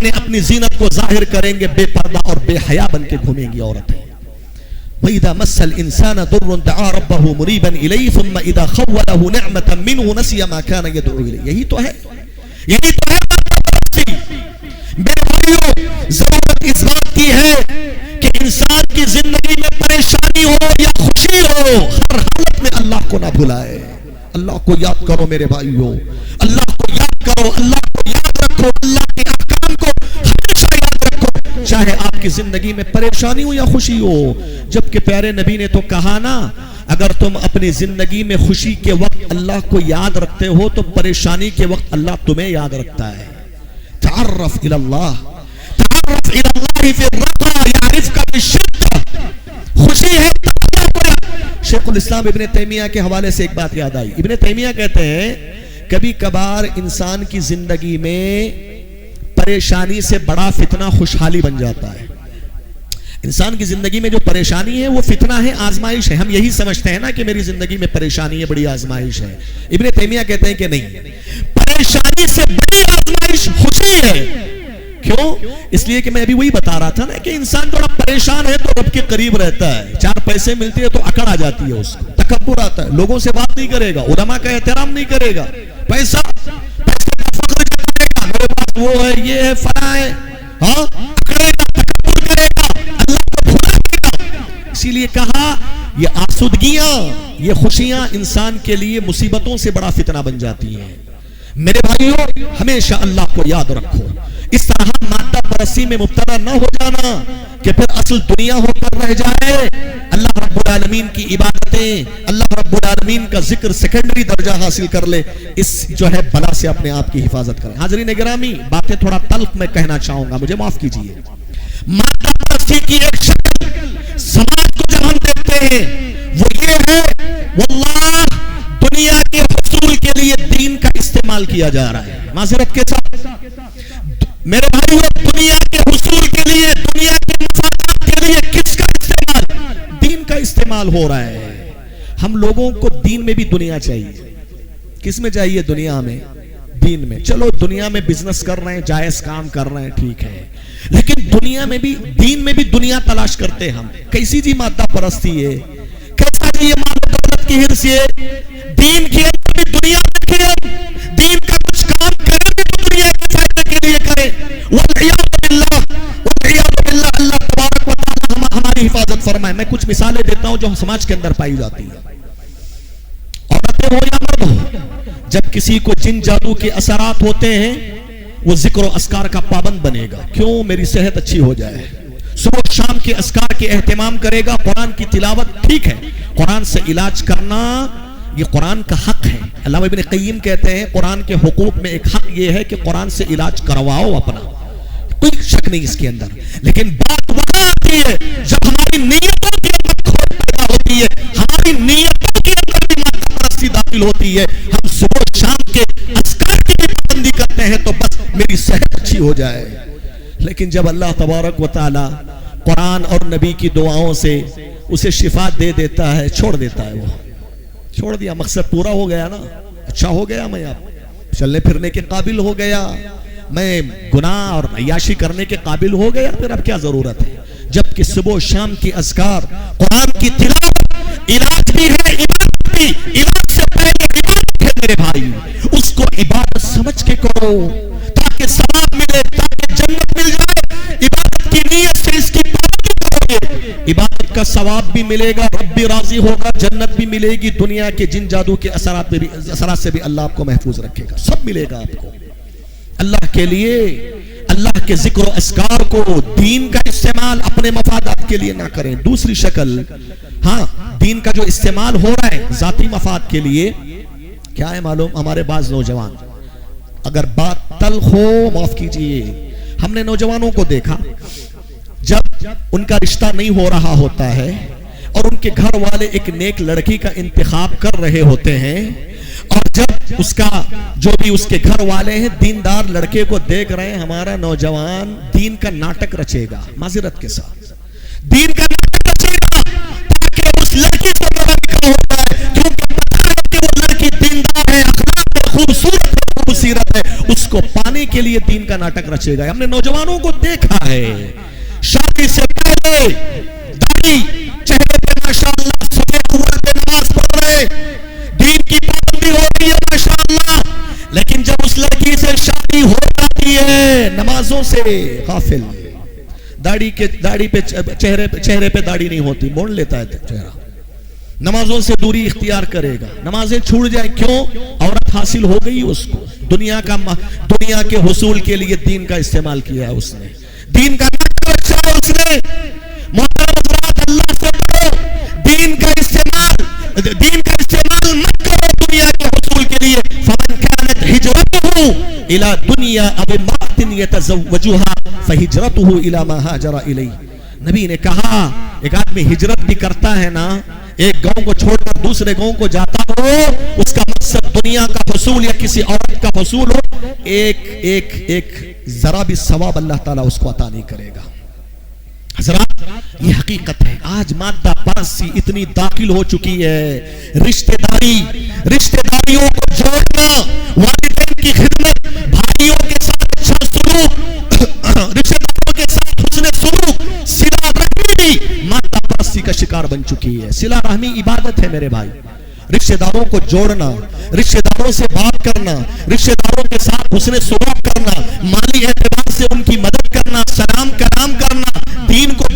سامنے اپنی زینت کو ظاہر کریں گے، بے پردہ اور بے حیا بن کے گھومیں گی عورتیں. وَإِذَا مَسَّ الْإِنسَانَ ضُرٌّ دَعَا رَبَّهُ مُنِيبًا إِلَيْهِ ثُمَّ إِذَا خَوَّلَهُ نِعْمَةً مِّنْهُ نَسِيَ مَا كَانَ يَدْعُو إِلَيْهِ. یہی تو ہے میرے بھائیو. ضرورت اس بات کی ہے کہ انسان کی زندگی میں پریشانی ہو یا خوشی ہو، ہر حالت میں اللہ کو نہ بھلائے. اللہ کو یاد کرو میرے بھائیو، اللہ کو یاد کرو، اللہ کو یاد رکھو، اللہ کے احکام کو ہمیشہ یاد رکھو، چاہے آپ کی زندگی میں پریشانی ہو یا خوشی ہو. جبکہ پیارے نبی نے تو کہا نا، اگر تم اپنی زندگی میں خوشی کے وقت اللہ کو یاد رکھتے ہو تو پریشانی کے وقت اللہ تمہیں یاد رکھتا ہے. تعرف الى اللہ، تعرف الى اللہ فی الرخاء یعرفک فی الشدہ. خوشی ہے شیخ الاسلام ابن تیمیہ کے حوالے سے ایک بات یاد آئی. ابن تیمیہ کہتے ہیں کبھی کبھار انسان کی زندگی میں پریشانی سے بڑا فتنہ خوشحالی بن جاتا ہے. انسان کی زندگی میں جو پریشانی ہے وہ فتنہ ہے، آزمائش ہے. ہم یہی سمجھتے ہیں نا کہ میری زندگی میں پریشانی ہے، بڑی آزمائش ہے. ابن تیمیہ کہتے ہیں کہ نہیں، پریشانی سے بڑی آزمائش خوشی ہے. کیوں؟ اس لیے کہ میں ابھی وہی بتا رہا تھا نا کہ انسان تھوڑا پریشان ہے تو رب کے قریب رہتا ہے. 4 پیسے ملتے ہیں تو اکڑ آ جاتی ہے، اس کو تکبر آتا ہے، لوگوں سے بات نہیں کرے گا، علماء کا احترام نہیں کرے گا، پیسے کا فخر کرے گا، میرے پاس وہ ہے، یہ ہے، فلاں ہے، ہاں اکڑے گا، تکبر کرے گا، اللہ کو بھلا دے گا. اسی لیے کہا یہ آسودگیاں، یہ خوشیاں انسان کے لیے مصیبتوں سے بڑا فتنہ بن جاتی ہیں. میرے بھائیو ہمیشہ اللہ کو یاد رکھو. اس طرح مادہ پرستی میں مبتلا نہ ہو جانا کہ پھر اصل دنیا ہو کر رہ جائے. اللہ رب العالمین کی عبادتیں، اللہ رب العالمین کا ذکر سیکنڈری درجہ حاصل کر لے. اس جو ہے بلا سے اپنے آپ کی حفاظت کریں. حاضرین گرامی، باتیں تھوڑا تلخ میں کہنا چاہوں گا، مجھے معاف کیجیے. مادہ پرستی کی ایک شکل سماج کو جب ہم دیکھتے ہیں وہ یہ ہے، واللہ دنیا کے حصول کے لیے دین کا استعمال کیا جا رہا ہے. معذرت کے ساتھ میرے بھائیو، دنیا کے حصول کے لیے، دنیا کے مفادات کے لیے کس کا استعمال؟ دین کا استعمال ہو رہا ہے. ہم لوگوں کو دین میں بھی دنیا چاہیے. کس میں چاہیے؟ دنیا میں، دین میں. چلو دنیا میں بزنس کر رہے ہیں، جائز کام کر رہے ہیں، ٹھیک ہے، لیکن دنیا میں بھی، دین میں بھی دنیا تلاش کرتے ہیں ہم. کیسی جی مادہ پرستی ہے، کیسا جی یہ مال و دولت کی حرص ہے. دین کی بھی دنیا رکھیں، دین کا کچھ کام کریں بھی تو دنیا کے فائدے کے لیے کریں. والعیاذ باللہ، والعیاذ باللہ، اللہ تبارک و تعالی ہماری حفاظت فرمائے. میں کچھ مثالیں دیتا ہوں جو سماج کے اندر پائی جاتی ہے. عورتیں ہو یا مرد ہو، جب کسی کو جن جادو کے اثرات ہوتے ہیں وہ ذکر و اذکار کا پابند بنے گا. کیوں؟ میری صحت اچھی ہو جائے. صبح شام کے اذکار کے اہتمام کرے گا. قرآن کی تلاوت، ٹھیک ہے، قرآن سے علاج کرنا یہ قرآن کا حق ہے. علامہ ابن قیم کہتے ہیں قرآن کے حقوق میں ایک حق یہ ہے کہ قرآن سے علاج کرواؤ اپنا، کوئی شک نہیں اس کے اندر. لیکن بات وہاں آتی ہے جب ہماری نیتوں کے اندر کھوٹ پیدا ہوتی ہے، ہماری نیتوں کے اندر بھی مادہ پرستی داخل ہوتی ہے. ہم صبح شام کے اذکار کی بھی پابندی کرتے ہیں تو بس میری صحت اچھی ہو جائے. لیکن جب اللہ تبارک و تعالی قرآن اور نبی کی دعاؤں سے اسے شفا دے دیتا ہے، چھوڑ دیتا ہے، وہ چھوڑ دیا، مقصد پورا ہو گیا نا، اچھا ہو گیا، میں اب چلنے پھرنے کے قابل ہو گیا، میں گناہ اور عیاشی کرنے کے قابل ہو گیا، پھر اب کیا ضرورت ہے؟ جبکہ صبح و شام کی اذکار، قرآن کی تلاوت علاج بھی ہے، عبادت بھی. علاج سے پہلے عبادت ہے میرے بھائی، اس کو عبادت سمجھ کے کرو تاکہ ثواب ملے، تاکہ جنت مل جائے. عبادت کی نیت سے اس کی پابندی کرو گے، عبادت کا ثواب بھی ملے گا، رب بھی راضی ہوگا، جنت بھی ملے گی، دنیا کے جن جادو کے اثرات سے بھی اللہ آپ کو محفوظ رکھے گا، سب ملے گا آپ کو. اللہ کے لیے، اللہ کے ذکر و اذکار کو، دین کا استعمال اپنے مفادات کے لیے نہ کریں. دوسری شکل، ہاں دین کا جو استعمال ہو رہا ہے ذاتی مفاد کے لیے، کیا ہے معلوم؟ ہمارے بعض نوجوان، اگر بات تلخ ہو معاف کیجئے، ہم نے نوجوانوں کو دیکھا جب ان کا رشتہ نہیں ہو رہا ہوتا ہے اور ان کے گھر والے ایک نیک لڑکی کا انتخاب کر رہے ہوتے ہیں، اور جب اس کا جو بھی اس کے گھر والے ہیں دیندار لڑکے کو دیکھ رہے ہیں، ہمارا نوجوان دین کا ناٹک رچے گا، معذرت کے ساتھ دین کا ناٹک رچے گا تاکہ اس لڑکی سے میرا نکاح ہو جائے، کیونکہ پتہ ہے کہ وہ لڑکی دیندار ہے، اخلاق ہے، خوبصورت ہے، خوبصیرت ہے، اس کو کو پانے کے لیے دین کا ناٹک رچے گا. ہم نے نوجوانوں کو دیکھا ہے شادی سے پہلے داڑھی چہرے پہ ماشاءاللہ سفید ہوئے پہ نماز پڑھ رہے, دین کی پابندی ہو رہی ہے ماشاءاللہ, لیکن جب اس لڑکی سے شادی ہو جاتی ہے نمازوں سے غافل, داڑھی پہ چہرے پہ داڑھی نہیں ہوتی, موڑ لیتا ہے چہرہ, نمازوں سے دوری اختیار کرے گا, نمازیں چھوڑ جائے. کیوں؟ عورت حاصل ہو گئی اس کو, دنیا کے حصول کے لیے دین کا استعمال کیا ہے اس نے, دین کا اچھا ہے اس نے. محترم حضرات, اللہ سے ڈرو, دین کا استعمال مت کرو دنیا کے حصول کے لیے. فمن كانت هجرته الى دنيا او امرأة يتزوجها فهجرته الى ما هاجر اليه. نبی نے کہا ایک آدمی ہجرت بھی کرتا ہے نا, ایک گاؤں کو چھوڑ کر دوسرے گاؤں کو جاتا ہو, اس کا مقصد دنیا کا حصول یا کسی عورت کا حصول ہو, ایک ذرا بھی ثواب اللہ تعالیٰ اس کو عطا نہیں کرے گا. حضرات یہ حقیقت ہے. آج مادہ پرستی اتنی داخل ہو چکی ہے, رشتہ داریوں کو جوڑنا, والدین کی خدمت, بھائیوں کے ساتھ اچھا سلوک, رشتہ داروں کے ساتھ حسن سلوک, صلہ رحمی بھی مادہ پرستی کا شکار بن چکی ہے. صلہ رحمی عبادت ہے میرے بھائی, رشتہ داروں کو جوڑنا, رشتہ داروں سے بات کرنا, رشتہ داروں کے ساتھ حسن سلوک کرنا, مالی اعتبار سے ان کی مدد کرنا, سلام کلام کرنا,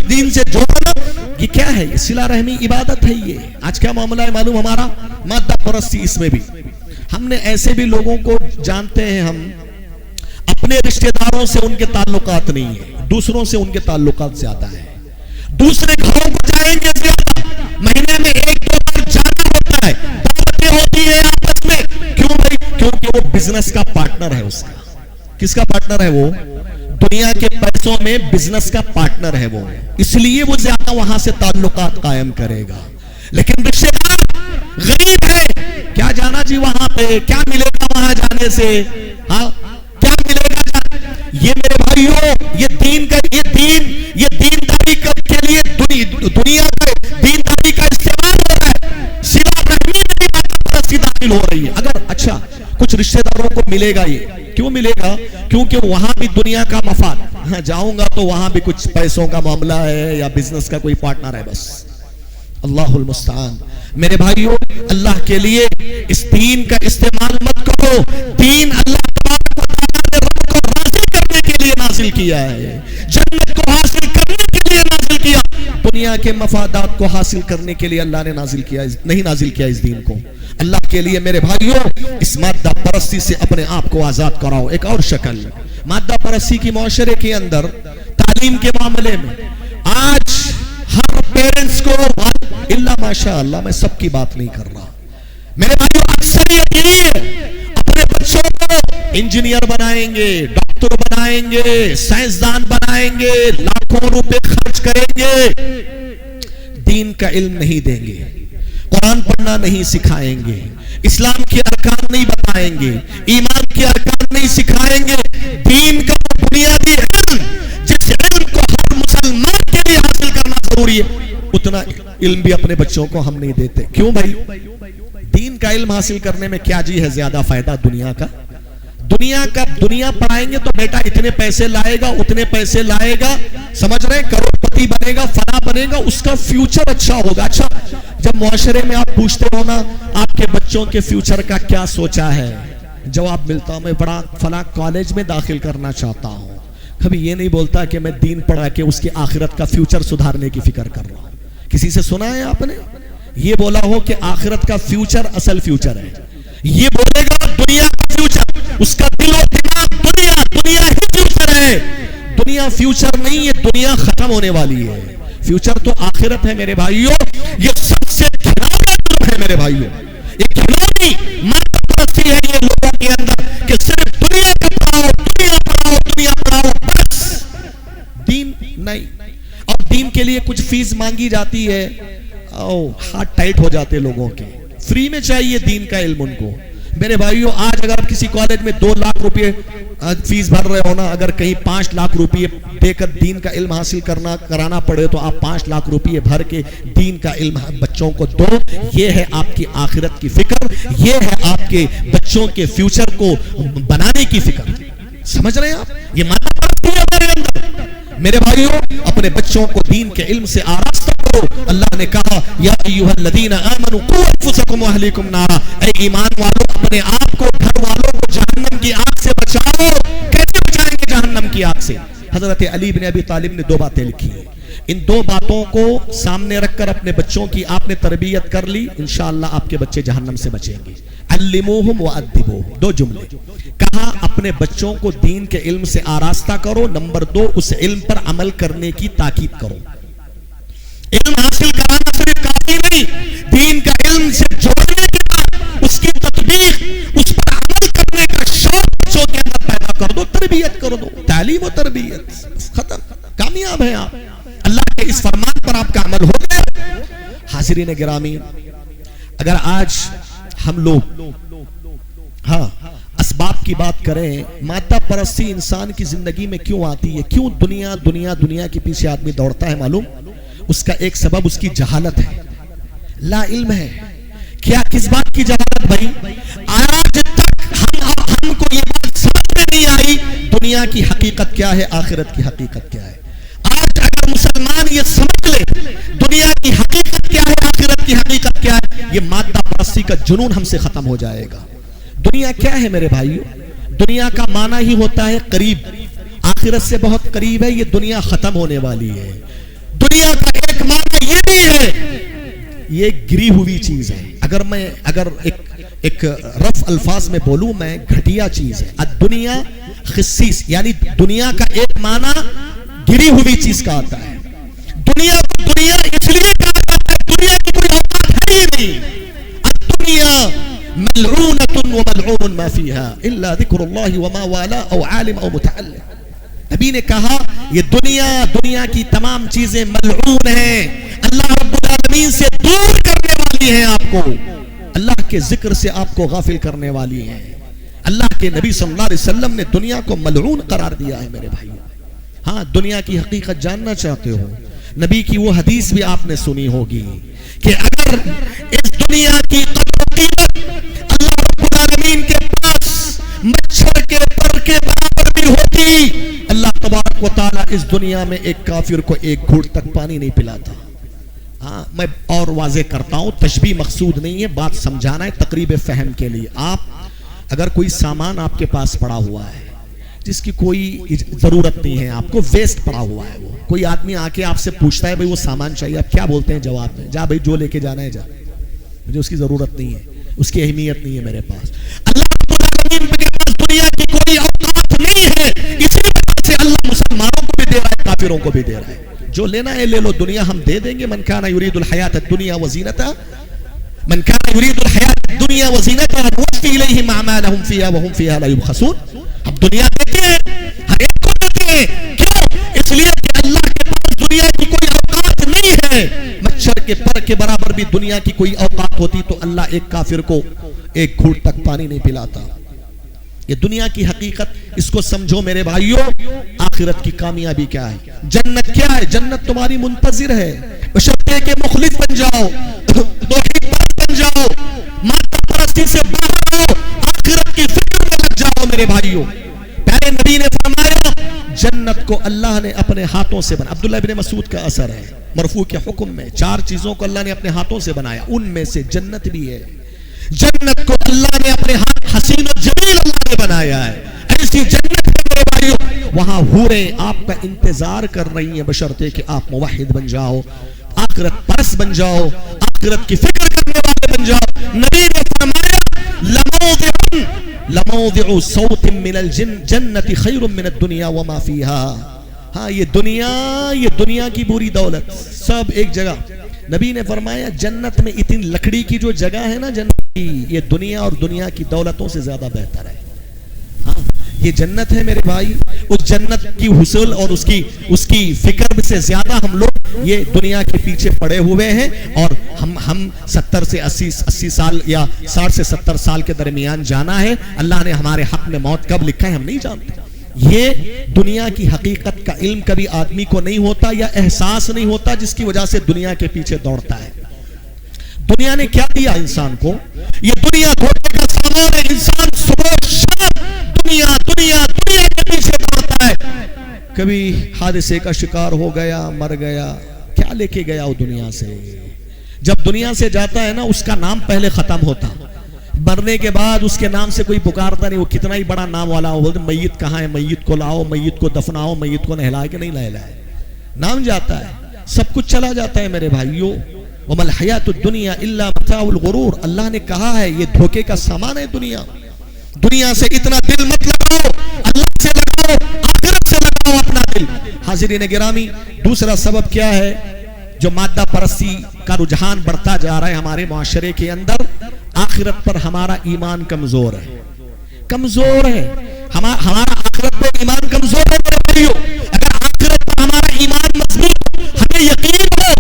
دین سے جوڑنا, یہ کیا ہے؟ یہ صلہ رحمی عبادت ہے. یہ آج کیا معاملہ ہے معلوم ہمارا؟ مادہ پرستی. اس میں بھی ہم نے ایسے بھی لوگوں کو جانتے ہیں, ہم اپنے رشتہ داروں سے ان کے تعلقات نہیں ہیں, دوسروں سے ان کے تعلقات زیادہ ہیں. دوسرے گھروں کو جائیں گے زیادہ, مہینے میں 1-2 بار جانا ہوتا ہے, دعوتیں ہوتی ہیں آپس میں. کیوں بھائی؟ کیونکہ وہ بزنس کا پارٹنر ہے اس کا. کس کا پارٹنر ہے وہ؟ دنیا کے پیسوں میں بزنس کا پارٹنر ہے وہ, اس لیے وہ زیادہ وہاں سے تعلقات قائم کرے گا. لیکن رشتہ دار غریب ہے, کیا جانا جی وہاں پہ, کیا ملے گا وہاں جانے سے, ہاں کیا ملے گا؟ یہ میرے بھائیوں, یہ دینداری کے لیے دنیا پہ دینداری کا استعمال ہو رہا ہے, صلہ رحمی میں مادہ پرستی داخل ہو رہی ہے. اگر اچھا کچھ رشتہ داروں کو ملے گا, یہ کیوں ملے گا؟ کیونکہ وہاں بھی دنیا کا مفاد, ہاں جاؤں گا تو وہاں بھی کچھ پیسوں کا معاملہ ہے یا بزنس کا کوئی پارٹنر ہے بس. اللہ المستعان. میرے بھائیوں, اللہ کے لیے اس دین کا استعمال مت کرو. دین اللہ تبارک و تعالیٰ نے رب کو راضی کرنے کے لیے نازل کیا ہے, جنت کو حاصل کرنے کے لیے نازل کیا. دنیا کے مفادات کو حاصل کرنے کے لیے اللہ نے نہیں نازل کیا اس دین کو. اللہ کے لیے میرے بھائیوں, اس مادہ پرستی سے اپنے آپ کو آزاد کراؤ. ایک اور شکل مادہ پرستی کی معاشرے کے اندر, تعلیم کے معاملے میں آج ہر پیرنٹس کو, اللہ ماشاء اللہ میں سب کی بات نہیں کر رہا میرے بھائیوں, اکثریت یہی ہے اپنے بچوں کو انجینئر بنائیں گے, ڈاکٹر بنائیں گے, سائنسدان بنائیں گے, لاکھوں روپے خرچ کریں گے, دین کا علم نہیں دیں گے, قرآن پڑھنا نہیں سکھائیں گے, اسلام کے ارکان نہیں بتائیں گے, ایمان کے ارکان نہیں سکھائیں گے. دین کا بنیادی علم, جس علم کو ہر مسلمان کے لیے حاصل کرنا ضروری ہے, اتنا علم بھی اپنے بچوں کو ہم نہیں دیتے. کیوں بھائی؟ دین کا علم حاصل کرنے میں کیا جی ہے زیادہ فائدہ دنیا کا؟ دنیا پڑھائیں گے تو بیٹا اتنے پیسے لائے گا, اتنے پیسے لائے گا, سمجھ رہے, کروڑپتی بنے گا, فلاں بنے گا, اس کا فیوچر اچھا ہوگا. اچھا جب معاشرے میں آپ پوچھتے ہو نا آپ کے بچوں کے فیوچر کا کیا سوچا ہے, جواب ملتا میں بڑا فلاں کالج میں داخل کرنا چاہتا ہوں. کبھی یہ نہیں بولتا کہ میں دین پڑھا کے اس کی آخرت کا فیوچر سدھارنے کی فکر کر رہا ہوں. کسی سے سنا ہے آپ نے یہ بولا ہو کہ آخرت کا فیوچر اصل فیوچر ہے؟ یہ بولے گا دنیا کا فیوچر, اس کا دل و دماغ دنیا ہی فیوچر ہے. دنیا فیوچر نہیں ہے, دنیا ختم ہونے والی ہے. فیوچر تو آخرت ہے میرے بھائیوں. یہ سب سے گھناؤنا جرم ہے میرے بھائیوں, یہ گھناؤنی مادہ پرستی ہے یہ لوگوں کے اندر کہ صرف دنیا کا پڑھاؤ بس, دین نہیں. اور دین کے لیے کچھ فیس مانگی جاتی ہے, ہاتھ ٹائٹ ہو جاتے لوگوں کے. فری میں چاہیے دین کا علم ان کو. میرے بھائیوں آج اگر آپ کسی کالج میں 2 لاکھ روپے فیس بھر رہے ہو نا, اگر کہیں 5 لاکھ روپے دے کر دین کا علم حاصل کرانا پڑے تو آپ 5 لاکھ روپے بھر کے دین کا علم بچوں کو دو. یہ ہے آپ کی آخرت کی فکر, یہ ہے آپ کے بچوں کے فیوچر کو بنانے کی فکر. سمجھ رہے ہیں آپ؟ یہ مادہ پرستی ہے ہمارے اندر۔ میرے بھائیوں، اپنے بچوں کو دین کے علم سے آراستہ کرو۔ اللہ نے کہا یا ایھا الذین آمنوا قوا انفسکم واہلیکم نارا، اے ایمان والو اپنے آپ کو، گھر والوں کو جہنم کی آگ سے بچاؤ۔ کیسے بچائیں گے جہنم کی آگ سے؟ حضرت علی بن ابی طالب نے دو باتیں لکھی، ان دو باتوں کو سامنے رکھ کر اپنے بچوں کی آپ نے تربیت کر لی، انشاءاللہ آپ کے بچے جہنم سے بچیں گے۔ علموہم وادبوہم، دو جملے کہا، اپنے بچوں کو دین کے علم سے آراستہ کرو، نمبر دو اس علم پر عمل کرنے کی تاکید کرو۔ علم حاصل کرانا صرف کافی نہیں، دین کا علم سے جوڑنے کے بعد اس کی تطبیق، اس پر عمل کرنے کا شوق بچوں کے اندر پیدا کر دو، تربیت کر دو، تعلیم و تربیت، ختم، کامیاب ہیں آپ۔ اللہ کے اس فرمان پر آپ کا عمل ہو گیا۔ حاضرین گرامی، اگر آج ہم لوگ اسباب کی بات کریں، مادہ پرستی انسان کی زندگی میں کیوں آتی ہے، کیوں دنیا کے پیچھے آدمی دوڑتا ہے؟ معلوم اس کا ایک سبب اس کی جہالت ہے، لا علم ہے۔ کیا کس بات کی جہالت بھائی؟ آج تک ہم کو یہ بات سمجھ میں نہیں آئی دنیا کی حقیقت کیا ہے، آخرت کی حقیقت کیا ہے۔ آج اگر مسلمان یہ سمجھ لے دنیا کی حقیقت کیا ہے، آخرت کی حقیقت کیا ہے، یہ مادہ پرستی کا جنون ہم سے ختم ہو جائے گا۔ دنیا کیا ہے میرے بھائیو؟ دنیا کا معنی ہی ہوتا ہے قریب، آخرت سے بہت قریب ہے، یہ دنیا ختم ہونے والی ہے۔ دنیا کا ایک معنی یہ بھی ہے، یہ گری ہوئی چیز ہے۔ اگر ایک رف الفاظ میں بولوں میں، گھٹیا چیز ہے۔ الدنیا خصیص، یعنی دنیا کا ایک معنی گری ہوئی چیز کا آتا ہے۔ دنیا کو دنیا اس لیے کہا جاتا ہے، دنیا کی کوئی اوقات ہے ہی نہیں۔ الدنیا ملعونۃ وملعون ما فیها الا ذکر اللہ وما والا او عالم او متعلم۔ نبی نے کہا یہ دنیا کی تمام چیزیں ملعون ہیں، اللہ رب العالمین سے دور کرنے والی ہیں، آپ کو اللہ کے ذکر سے آپ کو غافل کرنے والی ہیں۔ اللہ کے نبی صلی اللہ علیہ وسلم نے دنیا کو ملعون قرار دیا ہے میرے بھائی۔ ہاں، دنیا کی حقیقت جاننا چاہتے ہو، نبی کی وہ حدیث بھی آپ نے سنی ہوگی کہ اگر اس دنیا کی قدر و قیمت اللہ رب العالمین کے پاس مچھر کے پر کے برابر بھی ہوتی، اللہ تبارک و تعالیٰ اس دنیا میں ایک کافر کو ایک گھونٹ تک پانی نہیں پلاتا۔ ہاں، میں اور واضح کرتا ہوں، تشبیہ مقصود نہیں ہے، بات سمجھانا ہے تقریب فہم کے لیے۔ آپ اگر کوئی سامان آپ کے پاس پڑا ہوا ہے جس کی کوئی ضرورت نہیں ہے، آپ کو ویسٹ پڑا ہوا ہے، وہ کوئی آدمی آ کے آپ سے پوچھتا ہے بھائی وہ سامان چاہیے، آپ کیا بولتے ہیں جواب میں؟ جا بھائی جو لے کے جانا ہے جا، مجھے اس کی ضرورت نہیں ہے، اس کی اہمیت نہیں ہے میرے پاس۔ اللہ رب العالمین کے پاس دنیا کی کوئی اوقات نہیں ہے، اسی وجہ سے اللہ مسلمانوں کو بھی دے رہا ہے، کافروں کو بھی دے رہا ہے۔ جو لینا ہے لے لو، دنیا ہم دے دیں گے۔ من کان یرید الحیات الدنیا وزینتها، من کان یرید الحیات الدنیا وزینتها نوفی الیہم اعمالهم فیہا وہم فیہا لا یبخسون۔ ہم دنیا دیتے ہیں، ہر ایک کو دیتے ہیں، کیوں؟ اس لیے کہ اللہ کے پاس دنیا کی کوئی اوقات نہیں ہے۔ مچھر کے پر کے برابر بھی دنیا کی کوئی اوقات ہوتی تو اللہ ایک کافر کو ایک گھونٹ تک پانی نہیں پلاتا۔ یہ دنیا کی حقیقت، اس کو سمجھو میرے بھائیوں۔ آخرت کی کامیابی کیا ہے؟ جنت کیا ہے؟ جنت تمہاری منتظر ہے، بشرطے کہ مخلص بن جاؤ، توحید بن جاؤ، مادہ پرستی سے باہر آؤ، آخرت کی فکر میں لگ جاؤ میرے بھائیوں۔ پیارے نبی نے فرمایا جنت کو اللہ نے اپنے ہاتھوں سے بنا۔ عبداللہ ابن مسعود کا اثر ہے مرفوع کے حکم میں، 4 چیزوں کو اللہ نے اپنے ہاتھوں سے بنایا، ان میں سے جنت بھی ہے۔ جنت کو اللہ نے اپنے ہاتھ، حسین و جمیل اللہ نے بنایا ہے، ایسی جنت ہے میرے بھائیوں، وہاں حوریں آپ کا انتظار کر رہی ہیں، بشرطے کہ آپ موحد بن جاؤ، آخرت پرست بن جاؤ، آخرت کی فکر کرنے والے بن جاؤ۔ نبی نے فرمایا لموضع صوت من الجنت خیر من الدنیا وما فیها۔ ہاں، یہ دنیا کی بری دولت سب ایک جگہ۔ نبی نے فرمایا جنت میں اتنی لکڑی کی جو جگہ ہے نا جنت کی، یہ دنیا اور دنیا کی دولتوں سے زیادہ بہتر ہے۔ ہاں، یہ جنت ہے میرے بھائی، اس جنت کی حصول اور اس کی فکر سے زیادہ ہم لوگ یہ دنیا کے پیچھے پڑے ہوئے ہیں، اور ہم 70 سے 80 سال یا 60 سے 70 سال کے درمیان جانا ہے۔ اللہ نے ہمارے حق میں موت کب لکھا ہے ہم نہیں جانتے۔ یہ دنیا کی حقیقت کا علم کبھی آدمی کو نہیں ہوتا یا احساس نہیں ہوتا، جس کی وجہ سے دنیا کے پیچھے دوڑتا ہے۔ دنیا نے کیا دیا انسان کو؟ یہ دنیا دھوکے کا سامان ہے۔ انسان صبح شام دنیا کے کبھی حادثے کا شکار ہو گیا، مر گیا، کیا لے کے گیا وہ دنیا سے؟ جب دنیا سے جاتا ہے نا اس کا نام پہلے ختم ہوتا، مرنے کے بعد اس کے نام سے کوئی پکارتا نہیں، وہ کتنا ہی بڑا نام والا ہو، بولتے میت کہاں ہے، میت کو لاؤ، میت کو دفناؤ، میت کو نہلائے کہ نہیں نہلائے، نام جاتا ہے، سب کچھ چلا جاتا ہے میرے بھائیوں۔ وَمَا الْحَيَاةُ الدُّنْيَا إِلَّا مَتَاعُ الْغُرُورِ، اللہ نے کہا ہے یہ دھوکے کا سامان ہے دنیا، دنیا سے اتنا دل مت لگاؤ، اللہ سے لگاؤ، آخرت سے لگاؤ اپنا دل۔ حاضرین گرامی، دوسرا سبب کیا ہے جو مادہ پرستی کا رجحان بڑھتا جا رہا ہے ہمارے معاشرے کے اندر؟ آخرت پر ہمارا ایمان کمزور ہے، کمزور ہے، ہمارا آخرت پر ایمان کمزور ہے میرے بھائیوں۔ اگر آخرت پر ہمارا ایمان مضبوط، ہمیں یقین ہو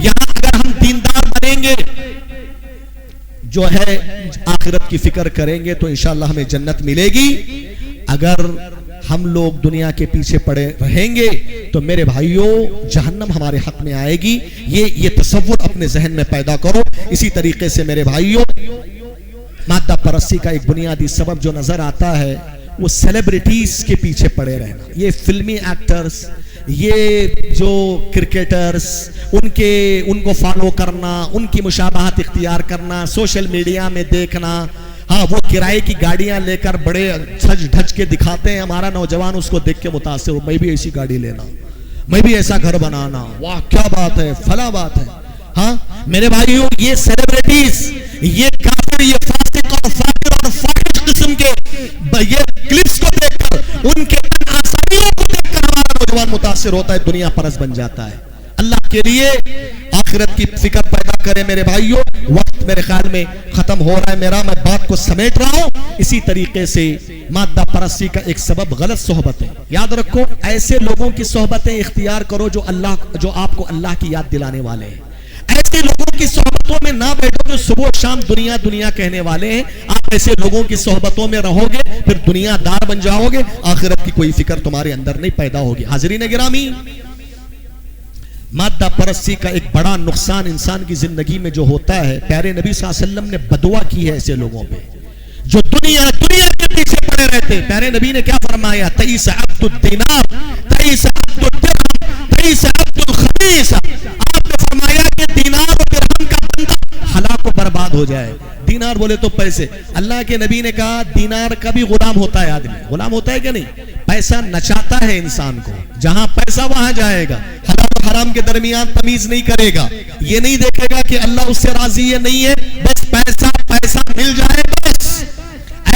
یہاں اگر ہم دیندار بنیں گے، جو ہے آخرت کی فکر کریں گے تو انشاءاللہ ہمیں جنت ملے گی۔ اگر ہم لوگ دنیا کے پیچھے پڑے رہیں گے تو میرے بھائیوں جہنم ہمارے حق میں آئے گی۔ یہ تصور اپنے ذہن میں پیدا کرو۔ اسی طریقے سے میرے بھائیوں مادہ پرستی کا ایک بنیادی سبب جو نظر آتا ہے وہ سیلیبریٹیز کے پیچھے پڑے رہنا۔ یہ فلمی ایکٹرز، یہ جو کرکٹرز، ان کو فالو کرنا، ان کی مشابہت اختیار کرنا، سوشل میڈیا میں دیکھنا، ہاں وہ کرائے کی گاڑیاں لے کر بڑے سج ڈھج کے دکھاتے ہیں، ہمارا نوجوان اس کو دیکھ کے متاثر ہو، میں بھی ایسی گاڑی لینا، میں بھی ایسا گھر بنانا، واہ کیا بات ہے، فلاں بات ہے۔ ہاں میرے بھائیوں یہ سیلیبریٹیز، یہ کافر، یہ فاسق اور فاجر اور فاحش قسم کے یہ کلپس کو دیکھ کر، ان کے آسانیوں کو دیکھ کر ہمارا نوجوان متاثر ہوتا ہے، دنیا پرست بن جاتا ہے۔ اللہ کے لیے آخرت کی فکر پیدا کرے میرے بھائیوں۔ وقت میرے خیال میں ختم ہو رہا ہے میرا، میں بات کو سمیٹ رہا ہوں۔ اسی طریقے سے مادہ پرستی کا ایک سبب غلط صحبتیں، یاد رکھو ایسے لوگوں کی صحبتیں اختیار کرو جو آپ کو اللہ کی یاد دلانے والے ہیں۔ ایسے لوگوں کی صحبتوں میں نہ بیٹھو جو صبح و شام دنیا دنیا کہنے والے ہیں۔ آپ ایسے لوگوں کی صحبتوں میں رہو گے پھر دنیا دار بن جاؤ گے، آخرت کی کوئی فکر تمہارے اندر نہیں پیدا ہوگی۔ حاضرین گرامی، مادہ پرستی کا ایک بڑا نقصان انسان کی زندگی میں جو ہوتا ہے، پیارے نبی صلی اللہ علیہ وسلم نے بدعا کی ہے ایسے لوگوں پہ جو دنیا کے پیچھے پڑے رہتے۔ پیارے نبی نے کیا فرمایا؟ تئیس عبد الدینار، تئیس عبد الدرہم، تئیس عبد الخمیس۔ آپ نے فرمایا کہ دینار و درہم کا بندہ ہلاک و برباد ہو جائے۔ دینار بولے تو پیسے، اللہ کے نبی نے کہا دینار کا بھی غلام ہوتا ہے، آدمی غلام ہوتا ہے کہ نہیں؟ پیسہ نچاتا ہے انسان کو، جہاں پیسہ وہاں جائے گا، حلال و حرام کے درمیان تمیز نہیں کرے گا، یہ نہیں دیکھے گا کہ اللہ اس سے راضی ہے نہیں ہے، بس پیسہ مل جائے بس۔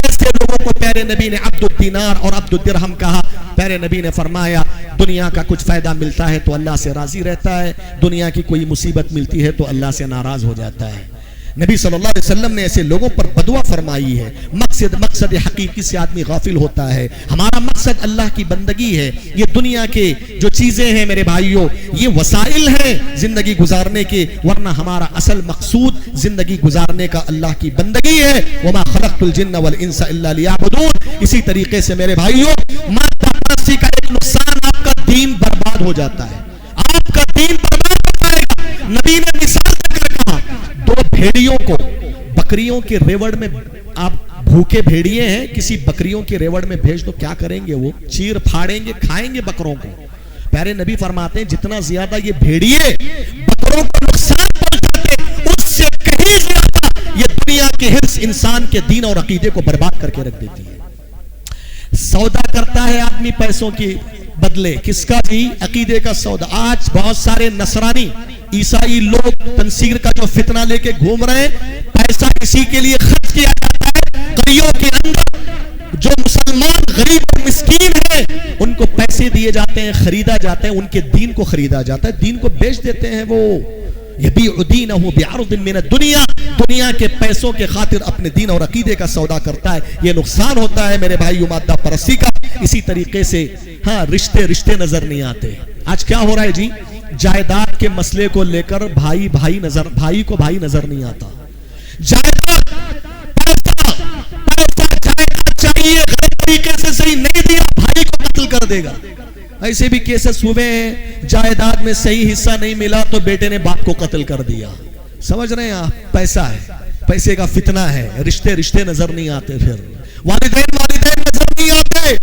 ایسے لوگوں کو پیارے نبی نے عبد الدینار اور عبد الدرہم کہا۔ پیارے نبی نے فرمایا دنیا کا کچھ فائدہ ملتا ہے تو اللہ سے راضی رہتا ہے، دنیا کی کوئی مصیبت ملتی ہے تو اللہ سے ناراض ہو جاتا ہے۔ نبی صلی اللہ علیہ وسلم نے ایسے لوگوں پر بدعا فرمائی ہے۔ مقصد حقیقی سے آدمی غافل ہوتا ہے۔ ہمارا مقصد اللہ کی بندگی ہے۔ یہ دنیا کے جو چیزیں ہیں میرے بھائیوں یہ وسائل ہیں زندگی گزارنے کے، ورنہ ہمارا اصل مقصود زندگی گزارنے کا اللہ کی بندگی ہے۔ وما خلقت الجن والانس الا لیعبدون۔ اسی طریقے سے میرے بھائیوں مادہ پرستی کا ایک نقصان، آپ کا دین برباد ہو جاتا ہے، آپ کا دین برباد ہو جائے گا۔ نبی نے مثال دے کر کہا دو بھیڑیوں کو بکریوں کے ریوڑ میں، آپ بھوکے بھیڑیے ہیں کسی بکریوں کے ریوڑ میں بھیج دو، کیا کریں گے؟ وہ چیر پھاڑیں گے، کھائیں گے بکروں کو۔ پیارے نبی فرماتے ہیں جتنا زیادہ یہ بھیڑیے بکروں کو نقصان پہنچاتے اس سے کہیں زیادہ یہ دنیا کے حرص انسان کے دین اور عقیدے کو برباد کر کے رکھ دیتی ہے۔ سودا کرتا ہے آدمی پیسوں کی بدلے، کس کا جی؟ عقیدے کا سودا۔ آج بہت سارے نصرانی عیسائی لوگ تنصیر کا جو فتنہ لے کے گھوم رہے ہیں، پیسہ اسی کے لیے خرچ کیا جاتا ہے گلیوں کے اندر۔ جو مسلمان غریب اور مسکین ہیں ان کو پیسے دیے جاتے ہیں، خریدا جاتا ہے، ان کے دین کو خریدا جاتا ہے، دین کو بیچ دیتے ہیں۔ وہ یبیع دینہ بعرض من الدنیا، دنیا کے پیسوں کے خاطر اپنے دین اور عقیدے کا سودا کرتا ہے۔ یہ نقصان ہوتا ہے میرے بھائیو مادہ پرستی کا۔ اسی طریقے سے ہاں رشتے نظر نہیں آتے۔ آج کیا ہو رہا ہے جی؟ جائیداد کے مسئلے کو لے کر بھائی کو بھائی نظر نہیں آتا۔ جائیداد پیسہ چاہیے، غلط طریقے سے صحیح نہیں دیا بھائی کو قتل کر دے گا۔ ایسے بھی کیسز ہوئے ہیں، جائیداد میں صحیح حصہ نہیں ملا تو بیٹے نے باپ کو قتل کر دیا۔ سمجھ رہے ہیں آپ؟ پیسہ ہے، پیسے کا فتنہ ہے، رشتے نظر نہیں آتے، پھر والدین نظر نہیں آتے،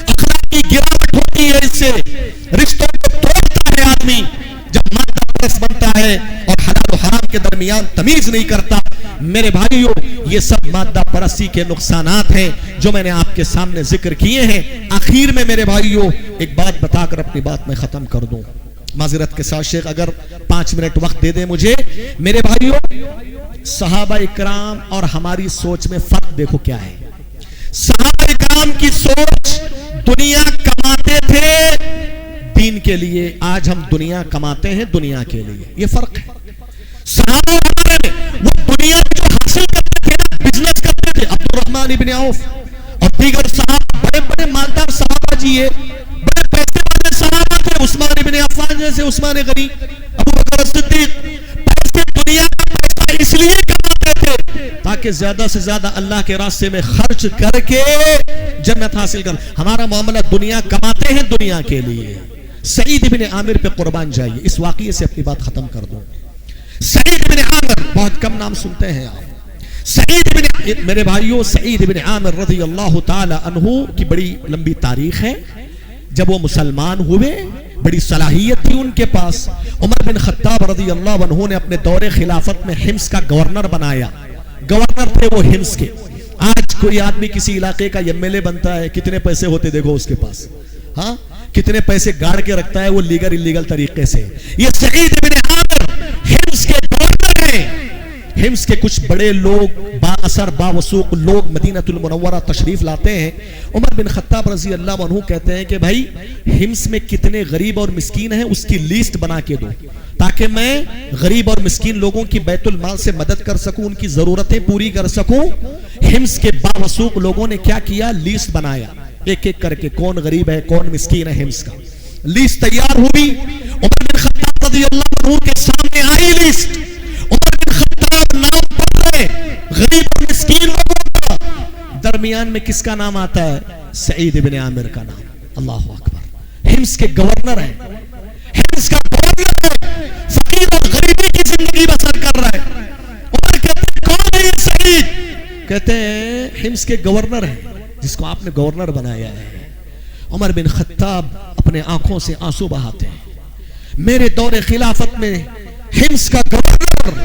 اخلاق کی گراوٹ ہوتی ہے اس سے رشتوں کو توڑتا ہے آدمی جب مادہ پرست بنتا ہے اور حلال و حرام کے درمیان تمیز نہیں کرتا. میرے بھائیوں یہ سب مادہ پرستی کے نقصانات ہیں جو میں نے آپ کے سامنے ذکر کیے ہیں. آخر میں میرے بھائیوں ایک بات بتا کر اپنی بات میں ختم کر دوں. معذرت کے ساتھ شیخ اگر 5 منٹ وقت دے دیں مجھے. میرے بھائیوں صحابہ اکرام اور ہماری سوچ میں فرق دیکھو کیا ہے. صحابہ اکرام کی سوچ دنیا کماتے تھے دین کے لیے, آج ہم دنیا کماتے ہیں دنیا کے لیے, یہ فرق ہے. صحابہ وہ دنیا جو حاصل کرتے تھے بزنس کرتے تھے. عبد الرحمن ابن عوف اور دیگر صحابہ بڑے بڑے مالدار صحابہ جی ہے, بڑے پیسے والے صحابہ تھے. عثمان ابن عفان جیسے, عثمان غنی, ابو بکر صدیق, پیسے دنیا کا پیسہ اس لیے کماتے تھے تاکہ زیادہ سے زیادہ اللہ کے راستے میں خرچ کر کے جنت حاصل کر. ہمارا معاملہ دنیا کماتے ہیں دنیا کے لیے. سعید بن عامر پہ قربان جائیے, اس واقعے سے اپنی بات ختم کر دوں. سعید بن عامر بہت کم نام سنتے ہیں آپ. سعید بن, میرے بھائیوں سعید بن عامر رضی اللہ تعالی عنہ کی بڑی لمبی تاریخ ہے. جب وہ مسلمان ہوئے بڑی صلاحیت تھی ان کے پاس. عمر بن خطاب رضی اللہ عنہ نے اپنے دور خلافت میں حمص کا گورنر بنایا. گورنر تھے وہ حمص کے. آج کوئی آدمی کسی علاقے کا ایم ایل اے بنتا ہے, کتنے پیسے ہوتے دیکھو اس کے پاس, ہاں کتنے پیسے گاڑ کے رکھتا ہے وہ لیگل انلیگل طریقے سے. یہ سعید بن عامر حمص کے گورنر ہیں. حمص کے کچھ بڑے لوگ با اثر با وثوق لوگ مدینہ المنورہ تشریف لاتے ہیں. عمر بن خطاب رضی اللہ عنہ کہتے ہیں کہ بھائی حمص میں کتنے غریب اور مسکین ہیں اس کی لیسٹ بنا کے دو تاکہ میں غریب اور مسکین لوگوں کی بیت المال سے مدد کر سکوں, ان کی ضرورتیں پوری کر سکوں. حمص کے با وثوق لوگوں نے کیا کیا, لیسٹ بنایا ایک ایک کر کے, کون غریب ہے کون مسکین ہے حمص کا. لیسٹ تیار ہوئی. عمر بن خطاب رضی اللہ عنہ کے سامنے آئی لیسٹ. عمر بن خطاب نام پڑھ رہے غریب اور مسکین لوگوں کا, درمیان میں کس کا نام آتا ہے, سعید بن عامر کا نام. اللہ اکبر. حمص کے گورنر ہیں, حمص کا گورنر ہے, فقیر اور غریبی کی زندگی بسر کر رہا ہے. عمر کہتے ہیں کون ہے یہ سعید, کہتے ہیں حمص کے گورنر ہیں جس کو آپ نے گورنر بنایا ہے. عمر بن خطاب اپنے آنکھوں سے آنسو بہاتے ہیں. میرے دور خلافت میں حمص کا گورنر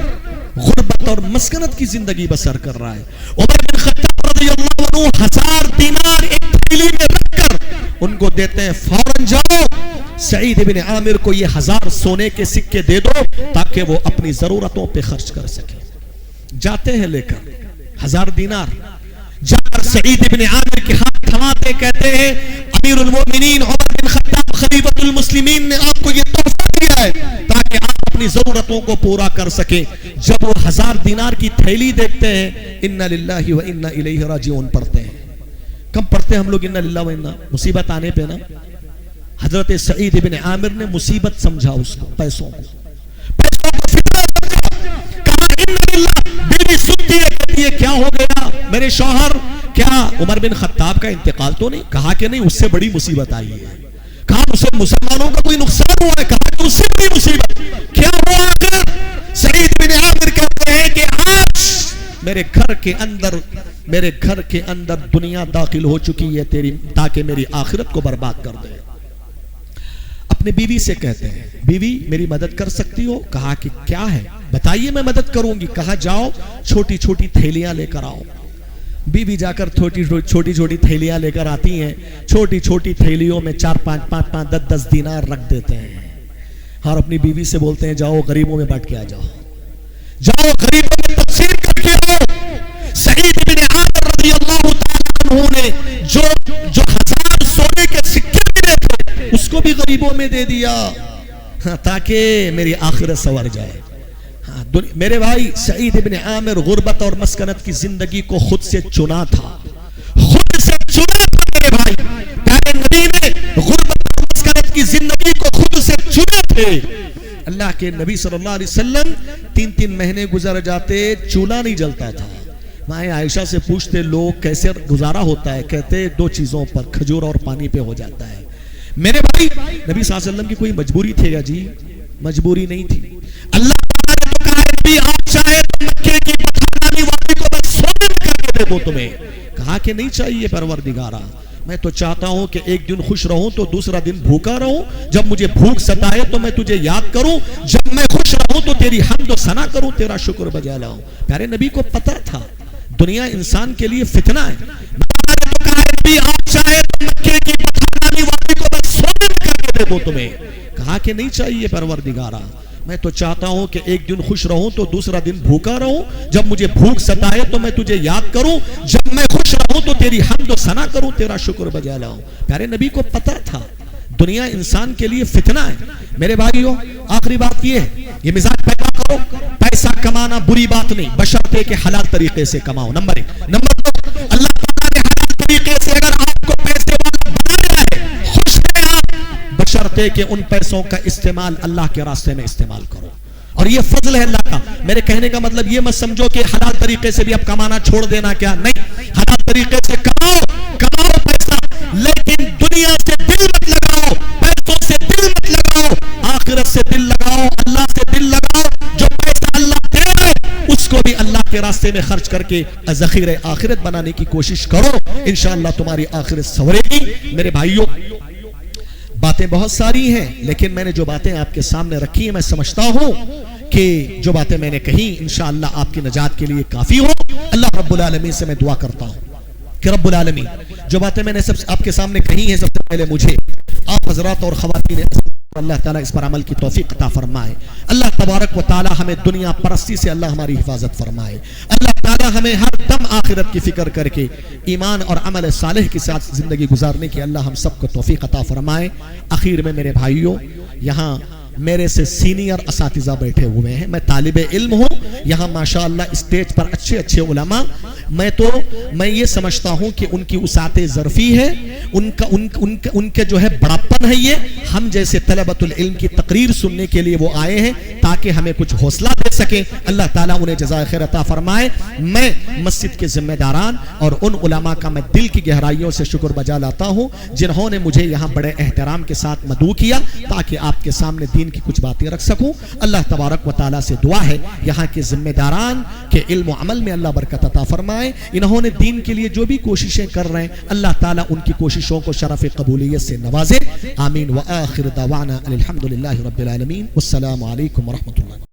غربت اور مسکنت کی زندگی بسر کر رہا ہے. عمر بن خطاب رضی اللہ عنہ 1000 دینار ایک تھیلی میں رکھ کر ان کو دیتے ہیں, فوراً جاؤ سعید بن عامر کو یہ 1000 سونے کے سکے دے دو تاکہ وہ اپنی ضرورتوں پہ خرچ کر سکے. جاتے ہیں لے کر 1000 دینار, جا کر سعید بن عامر کے ہاتھ تھماتے کہتے ہیں امیر المومنین عمر بن خطاب خلیفۃ المسلمین نے آپ کو یہ تحفہ دیا ہے تاکہ آپ اپنی ضرورتوں کو پورا کر سکیں. جب وہ 1000 دینار کی تھیلی دیکھتے ہیں انا للہ و انا الیہ راجعون پڑھتے ہیں. کم پڑھتے ہیں ہم لوگ انا للہ و انا, مصیبت آنے پہ نا. حضرت سعید بن عامر نے مصیبت سمجھا اس کو, پیسوں کو فتنہ سمجھا. کہا انا للہ, بیوی سنتی ہے کہتی ہے کیا ہو گیا میرے شوہر, کیا عمر بن خطاب کا انتقال تو نہیں؟ کہا کہ نہیں, اس سے بڑی مصیبت آئی ہے. کہا اسے مسلمانوں کا کوئی نقصان ہوا ہے؟ کہا کہ اس سے بڑی مصیبت. کیا ہوا آخر؟ سعید بن عامر کہتے ہیں کہ آج میرے گھر کے اندر دنیا داخل ہو چکی ہے تیری, تاکہ میری آخرت کو برباد کر دے. اپنے بیوی سے کہتے ہیں بیوی میری مدد کر سکتی ہو؟ کہا کہ کیا ہے بتائیے میں مدد کروں گی. کہا جاؤ چھوٹی چھوٹی تھیلیاں لے کر آؤ. بیوی جا کر چھوٹی چھوٹی تھیلیاں لے کر آتی ہیں. چھوٹی چھوٹی تھیلیوں میں 4 5 5 5 10 10 دینار رکھ دیتے ہیں اور اپنی بیوی سے بولتے ہیں جاؤ غریبوں میں بانٹ کے آ جاؤ, جاؤ غریبوں میں تقسیم کر کے آؤ. سعید بن عامر رضی اللہ تعالی عنہ نے جو 1000 سونے کے سکے ملے تھے اس کو بھی غریبوں میں دے دیا تاکہ میری آخرت سنور جائے. میرے بھائی سعید بن عامر غربت اور مسکنت کی زندگی کو خود سے چنا تھا, خود سے چنا تھا. میرے بھائی پیارے نبی نے غربت اور مسکنت کی زندگی کو خود سے چنے تھے. اللہ کے نبی صلی اللہ علیہ وسلم 3 مہینے گزر جاتے, چولہا نہیں جلتا تھا. مائیں عائشہ سے پوچھتے لوگ کیسے گزارا ہوتا ہے, کہتے 2 چیزوں پر, کھجور اور پانی پہ ہو جاتا ہے. میرے بھائی نبی صلی اللہ علیہ وسلم کی کوئی مجبوری تھی گا جی؟ مجبوری نہیں تھی. اللہ آپ چاہے تو مکے کی پتھرانی والی کو بس سونے کر کے دے دو تمہیں. کہا کہ نہیں چاہیے پروردگارا, میں تو چاہتا ہوں کہ ایک دن خوش رہوں تو دوسرا دن بھوکا رہوں. جب مجھے بھوک ستائے تو میں تجھے یاد کروں, جب میں خوش رہوں تو تیری حمد و ثنا کروں, تیرا شکر بجا لاؤں. پیارے نبی کو پتہ تھا دنیا انسان کے لیے فتنہ ہے. تو کہا نبی آپ چاہے تو مکے کی پٹھانی والی کو بس سونے کر کے دے دو تمہیں. کہا کہ نہیں چاہیے پروردگارا, میں تو چاہتا ہوں کہ ایک دن خوش رہوں تو دوسرا دن بھوکا رہوں, جب مجھے بھوک ستائے تو میں تجھے یاد کروں, جب میں خوش رہوں تو تیری حمد و ثنا کروں, تیرا شکر بجا لاؤں. پیارے نبی کو پتہ تھا دنیا انسان کے لیے فتنہ ہے. میرے بھائیوں, آخری بات یہ ہے, یہ مزاج پیدا کرو. پیسہ کمانا بری بات نہیں, بشرطے کہ حلال طریقے سے کماؤ. نمبر 1. نمبر 2, اللہ تعالیٰ نے حلال طریقے سے اگر آپ کو پیسے والا بنایا ہے, خوش ہیں آپ, بشرطے کہ ان پیسوں کا استعمال اللہ کے راستے میں استعمال کرو. اور یہ فضل ہے اللہ کا. میرے کہنے کا مطلب یہ مت سمجھو کہ حلال طریقے سے بھی اب کمانا چھوڑ دینا, کیا نہیں, حلال طریقے سے کماؤ پیسہ, لیکن دنیا سے دل مت لگاؤ, پیسوں سے دل مت لگاؤ, آخرت سے دل لگاؤ, اللہ سے دل لگاؤ. جو پیسہ اللہ دے رہا ہے اس کو بھی اللہ کے راستے میں خرچ کر کے ذخیرہ آخرت بنانے کی کوشش کرو. انشاءاللہ تمہاری آخرت سنورے گی. میرے بھائیوں, باتیں بہت ساری ہیں, لیکن میں نے جو باتیں آپ کے سامنے رکھی ہیں, میں سمجھتا ہوں کہ جو باتیں میں نے کہی انشاءاللہ آپ کی نجات کے لیے کافی ہو. اللہ رب العالمین سے میں دعا کرتا ہوں کہ رب العالمین جو باتیں میں نے سب آپ کے سامنے کہی ہیں, سب سے پہلے مجھے, آپ حضرات اور خواتین, اللہ تعالیٰ اس پر عمل کی توفیق عطا فرمائے. اللہ تبارک و تعالیٰ ہمیں دنیا پرستی سے اللہ ہماری حفاظت فرمائے. اللہ تعالیٰ ہمیں ہر دم آخرت کی فکر کر کے ایمان اور عمل صالح کے ساتھ زندگی گزارنے کی اللہ ہم سب کو توفیق عطا فرمائے. اخیر میں میرے بھائیوں, یہاں میرے سے سینئر اساتذہ بیٹھے ہوئے ہیں, میں طالب علم ہوں. یہاں ماشاءاللہ اسٹیج پر اچھے علماء, میں یہ سمجھتا ہوں کہ ان کی وسعت ظرفی ہے, ان کے جو ہے بڑاپن ہے. یہ ہم جیسے طلبۃ العلم کی تقریر سننے کے لیے وہ آئے ہیں تاکہ ہمیں کچھ حوصلہ دے سکیں. اللہ تعالیٰ انہیں جزائے خیر عطا فرمائے. میں مسجد کے ذمہ داران اور ان علماء کا میں دل کی گہرائیوں سے شکر بجا لاتا ہوں جنہوں نے مجھے یہاں بڑے احترام کے ساتھ مدعو کیا تاکہ آپ کے سامنے دین کی کچھ باتیں رکھ سکوں. اللہ تبارک و تعالیٰ سے دعا ہے یہاں کے ذمہ داران کے علم و عمل میں اللہ برکت عطا فرمائے. انہوں نے دین کے لیے جو بھی کوششیں کر رہے ہیں, اللہ تعالیٰ ان کی کوششوں کو شرف قبولیت سے نوازے. آمین. وآخر دعوانا الحمدللہ رب العالمین. والسلام علیکم ورحمۃ اللہ.